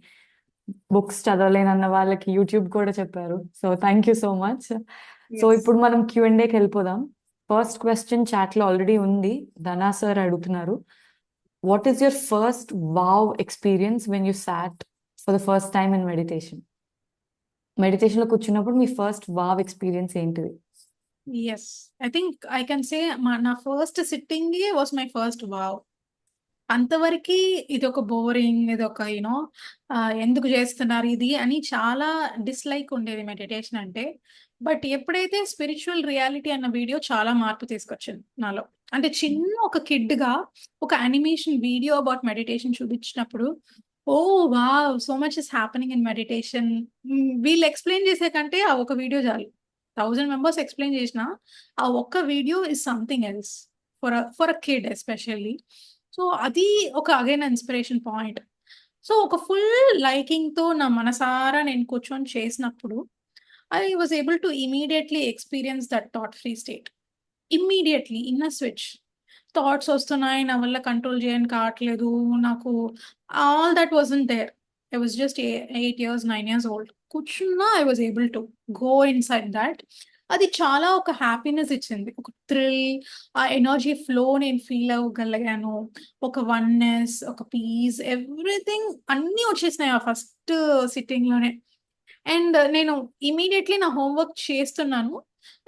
S1: బుక్స్ చదవలేనన్న వాళ్ళకి యూట్యూబ్ కూడా చెప్పారు. So thank you so much. So ఇప్పుడు మనం Q&Aకి వెళ్ళిపోదాం. ఫస్ట్ క్వశ్చన్ చాట్ లో ఆల్రెడీ ఉంది, ధనా సార్ అడుగుతున్నారు. What is your first wow experience when you sat for the first time in meditation? Meditation లో కూర్చున్నప్పుడు మీ ఫస్ట్ వావ్ ఎక్స్పీరియన్స్ ఏంటిది?
S3: Yes, I think I can say నా first sitting was my first wow. అంతవరకు ఇది ఒక బోరింగ్, ఇది ఒక యూనో ఎందుకు చేస్తున్నారు ఇది అని చాలా డిస్లైక్ ఉండేది మెడిటేషన్ అంటే. బట్ ఎప్పుడైతే స్పిరిచువల్ రియాలిటీ అన్న వీడియో చాలా మార్పు తీసుకొచ్చింది నాలో. అంటే చిన్న ఒక కిడ్గా ఒక యానిమేషన్ వీడియో అబౌట్ మెడిటేషన్ చూపించినప్పుడు, oh wow, so much is happening in meditation. వీళ్ళు ఎక్స్ప్లెయిన్ చేసే కంటే ఆ ఒక వీడియో చాలు. 1000 మెంబర్స్ ఎక్స్ప్లెయిన్ చేసిన ఆ ఒక్క video is something else for a kid especially. So అది ఒక అగైన్ ఇన్స్పిరేషన్ పాయింట్. సో ఒక ఫుల్ లైకింగ్తో నా మనసారా నేను కూర్చొని చేసినప్పుడు I was able to immediately experience that thought-free state. Immediately, in a switch. Thoughts వస్తున్నాయి, నా వల్ల కంట్రోల్ చేయడానికి కావట్లేదు నాకు. All that wasn't there. I was just 8 years 9 years old. కూర్చున్నా I was able to go inside that. అది చాలా ఒక హ్యాపీనెస్ ఇచ్చింది, ఒక థ్రిల్, ఆ ఎనర్జీ ఫ్లో నేను ఫీల్ అవ్వగలిగాను, ఒక వన్నెస్, ఒక పీస్, ఎవ్రీథింగ్ అన్నీ వచ్చేసినాయి ఆ ఫస్ట్ సిట్టింగ్ లోనే. అండ్ నేను ఇమీడియట్లీ నా హోంవర్క్ చేస్తున్నాను.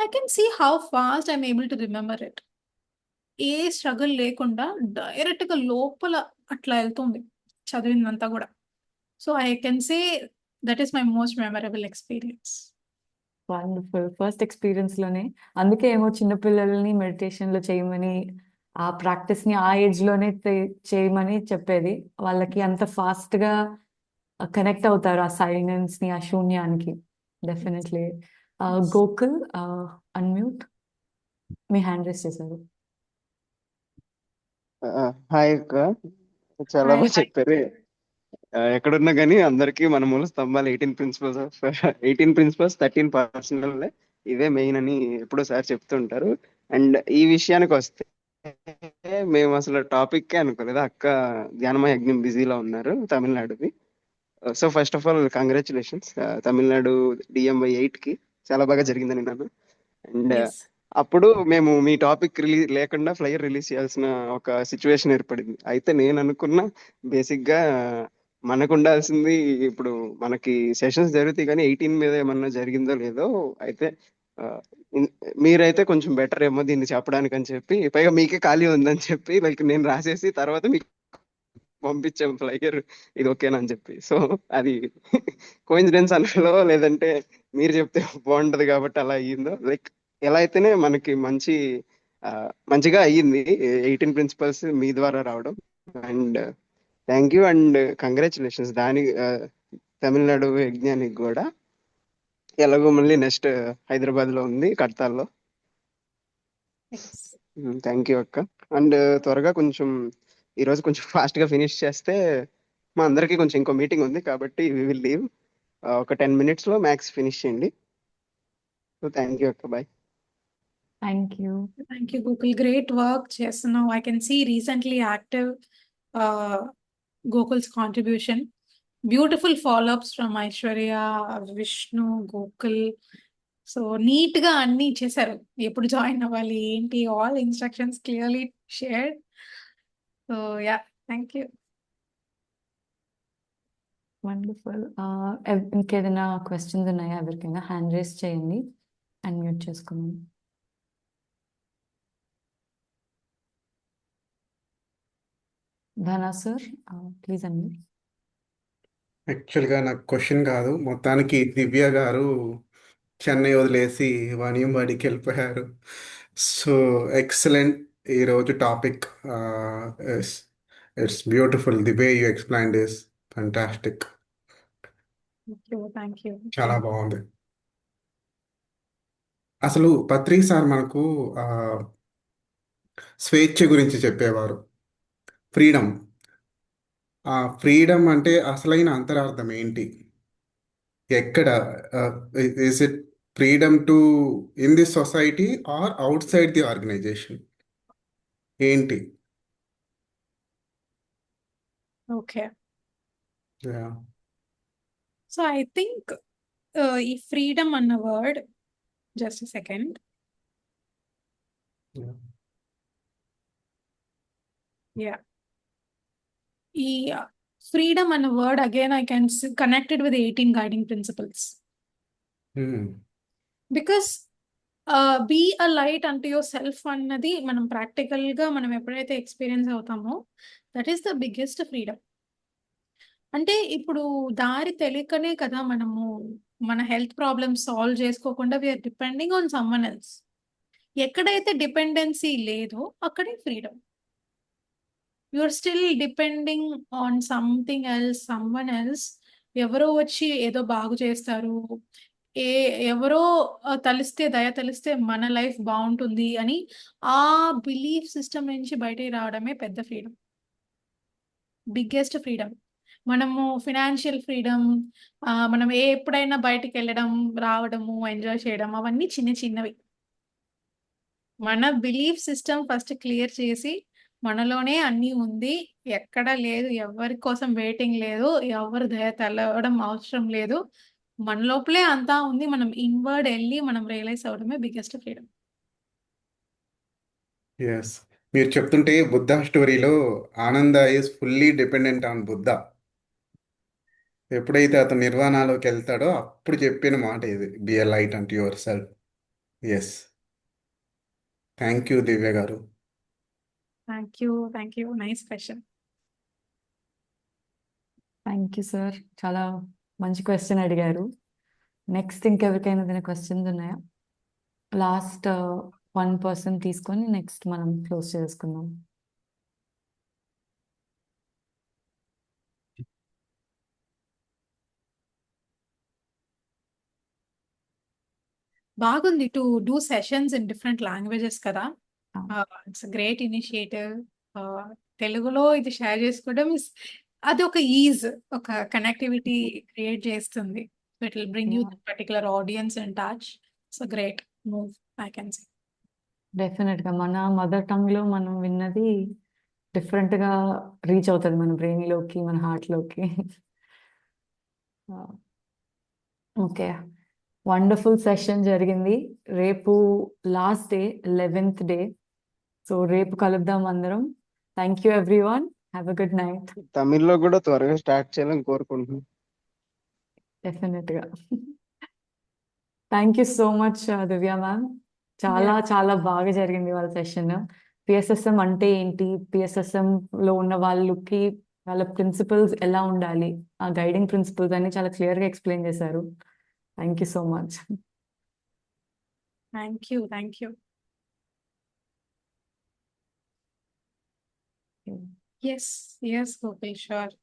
S3: I can see how fast I'm able to remember it. A struggle లేకుండా డైరెక్ట్ గా లోపల అట్లా వెళ్తుంది చదివిందంతా కూడా. So I can say that is my most memorable experience.
S1: Wonderful. First experience లోనే అందుకే ఏమో చిన్నపిల్లల్ని మెడిటేషన్ లో చేయమని, ఆ ప్రాక్టీస్ ని ఆ ఏజ్ లోనే చేయమని చెప్పేది. వాళ్ళకి అంత ఫాస్ట్ గా కనెక్ట్ అవుతారు ఆ సైలెన్స్ ని, ఆ శూన్యానికి. డెఫినెట్లీ. గోకుల్, అన్మ్యూట్. మీ హ్యాండ్ రేస్ చేశారు.
S4: హాయ్ అక్క, చాలా
S3: హాయ్.
S4: బాగా చెప్పారు. ఎక్కడున్నా కానీ అందరికీ మన మూల స్తంభాలు 18 ప్రిన్సిపల్స్ 13 పర్సనల్, ఇవే మెయిన్ అని ఎప్పుడో సార్ చెప్తుంటారు. అండ్ ఈ విషయానికి వస్తే మేము అసలు టాపిక్ అనుకోలేదు. అక్క ధ్యానమయ యజ్ఞం బిజీలో ఉన్నారు, తమిళనాడుది. So first of all congratulations, Tamil Nadu DMY 8 కి చాలా బాగా జరిగిందని విన్నాను. And
S3: Yes.
S4: అప్పుడు మేము మీ టాపిక్ లేకుండా ఫ్లైయర్ రిలీజ్ చేయాల్సిన ఒక సిచ్యువేషన్ ఏర్పడింది. అయితే నేను అనుకున్న బేసిక్ గా మనకు ఉండాల్సింది, ఇప్పుడు మనకి సెషన్స్ జరుగుతాయి కానీ 18 మీద ఏమన్నా జరిగిందో లేదో. అయితే ఆ, మీరైతే కొంచెం బెటర్ ఏమో దీన్ని చెప్పడానికి అని చెప్పి, పైగా మీకే ఖాళీ ఉందని చెప్పి లైక్ నేను రాసేసి తర్వాత మీకు పంపించాం ఫ్లైయర్, ఇది ఓకేనా అని చెప్పి. సో అది కోఇన్సిడెన్స్ అనలో లేదంటే మీరు చెప్తే బాగుంటది కాబట్టి అలా అయ్యిందో, లైక్ ఎలా అయితేనే మనకి మంచిగా అయ్యింది 18 ప్రిన్సిపల్స్ మీ ద్వారా రావడం. And thank you and congratulations Tamil Nadu యజ్ఞానికి కూడా. ఎలాగో మళ్ళీ నెక్స్ట్ హైదరాబాద్ లో ఉంది, కడతాల్లో.
S3: Thanks.
S4: థ్యాంక్ యూ అక్క. అండ్ త్వరగా కొంచెం ఈరోజు కొంచెం ఫాస్ట్ గా ఫినిష్ చేస్తే మా అందరికి కొంచెం ఇంకో మీటింగ్ ఉంది కాబట్టి వి విల్ లీవ్. ఒక 10 minutes లో మ్యాక్స్ ఫినిష్ చేయండి. సో థ్యాంక్ యూ అక్క, bye.
S1: Thank you.
S3: Thank you, Gokul. Great work చేస్తున్నావు. I can see recently active Gokul's contribution. Beautiful follow-ups from Aishwarya, Vishnu, Gokul. So neat గా అన్ని ఇచ్చేసారు, ఎప్పుడు జాయిన్ అవ్వాలి ఏంటి, all instructions clearly shared. So yeah, thank you.
S1: Wonderful. ఇంకేదైనా క్వశ్చన్స్ ఉన్నాయా? ఎవరికైనా హ్యాండ్ రేస్ చేయండి, అన్మ్యూట్ చేసుకున్నాం. Dhana sir, please unmute.
S5: యాక్చువల్గా నాకు క్వశ్చన్ కాదు, మొత్తానికి దివ్య గారు చెన్నై వదిలేసి వాణియంబాడికి వెళ్ళిపోయారు. సో ఎక్సలెంట్ ఈరోజు topic. It's beautiful, the way you explain is fantastic.
S3: Thank you.
S5: చాలా బాగుంది. అసలు పత్రి సార్ మనకు స్వేచ్ఛ గురించి చెప్పేవారు, ఫ్రీడమ్. ఆ ఫ్రీడమ్ అంటే అసలైన అంతరార్థం ఏంటి? ఎక్కడ is it freedom to in the society or outside the organization? ఏంటి?
S3: Okay.
S5: Yeah.
S3: So I think ఈ ఫ్రీడమ్ అన్న word, just second.
S5: Yeah.
S3: Yeah, ఈ ఫ్రీడమ్ అన్న word again I can connected with 18 guiding principles.
S5: Hmm.
S3: Because be a light unto yourself అన్నది మనం ప్రాక్టికల్ గా మనం ఎప్పుడైతే ఎక్స్పీరియన్స్ అవుతామో, that is the biggest freedom. అంటే ఇప్పుడు దారి తెలియకనే కదా మనము మన హెల్త్ ప్రాబ్లమ్స్ సాల్వ్ చేసుకోకుండా we are depending on someone else. ఎక్కడైతే డిపెండెన్సీ లేదో అక్కడే freedom. You're still depending on something else, someone else. ఎవరో వచ్చి ఏదో బాగు చేస్తారు, ఎవరో దయ తలిస్తే మన లైఫ్ బాగుంటుంది అని ఆ బిలీఫ్ సిస్టమ్ నుంచి బయటకు రావడమే పెద్ద ఫ్రీడమ్, బిగ్గెస్ట్ ఫ్రీడమ్. మనము ఫినాన్షియల్ ఫ్రీడమ్, మనం ఎప్పుడైనా బయటికి వెళ్ళడం, రావడము, ఎంజాయ్ చేయడం అవన్నీ చిన్న చిన్నవి. మన బిలీఫ్ సిస్టమ్ ఫస్ట్ క్లియర్ చేసి మనలోనే అన్నీ ఉంది, ఎక్కడ లేదు, ఎవరి కోసం వెయిటింగ్ లేదు, ఎవరి దయ తెలవడం అవసరం లేదు, మన లోపలే అంతా ఉంది. మనం ఇన్వర్డ్ వెళ్ళి మనం రియలైజ్ అవడమే బిగ్గెస్ట్ ఫ్రీడమ్.
S5: ఎస్, మీరు చెప్తుంటే బుద్ధ స్టోరీలో Ananda is fully dependent on Buddha. ఎప్పుడైతే అతను నిర్వాణలోకి వెళ్తాడో అప్పుడు చెప్పిన మాట ఇది, be a light unto yourself. Yes, thank you Divya garu.
S3: Thank you, nice question.
S1: Thank you sir, చాలా మంచి క్వశ్చన్ అడిగారు. నెక్స్ట్ ఇంకెవరికైనా ఏదైనా క్వశ్చన్స్ ఉన్నాయా? లాస్ట్ 1 person తీసుకొని నెక్స్ట్ మనం క్లోజ్ చేసుకుందాం.
S3: బాగుంది to do sessions in different languages కదా.
S1: Ah,
S3: it's great initiative. తెలుగులో ఇది షేర్ చేసుకోవడం అది ఒక ఈజ్, ఒక కనెక్టివిటీ క్రియేట్ చేస్తుంది. It will bring you
S1: yeah,
S3: the particular audience in touch. It's great move, I can say.
S1: definite గా మన మదర్ టంగ్ లో మనం విన్నది డిఫరెంట్ గా రీచ్ అవుతుంది మన బ్రెయిన్ లోకి, మన హార్ట్ లోకి. ఓకే, వండర్ఫుల్ సెషన్ జరిగింది. రేపు last day, 11th day. So రేపు కలుద్దాం అందరం. Thank you everyone, have a good night.
S4: తమిళ్లో కూడా త్వరగా స్టార్ట్ చేయాలని కోరుకుంటున్నాను.
S1: డెఫినెట్ గా. Thank you so much Divya ma'am. చాలా బాగా జరిగింది వాళ్ళ సెషన్. పిఎస్ఎస్ఎం అంటే ఏంటి, పిఎస్ఎస్ఎం లో ఉన్న వాళ్ళకి వాళ్ళ ప్రిన్సిపల్స్ ఎలా ఉండాలి, ఆ గైడింగ్ ప్రిన్సిపల్స్ అన్ని చాలా క్లియర్ గా ఎక్స్ప్లెయిన్ చేశారు. Thank you so much.
S3: Thank you. Yes, Gopesh, sure.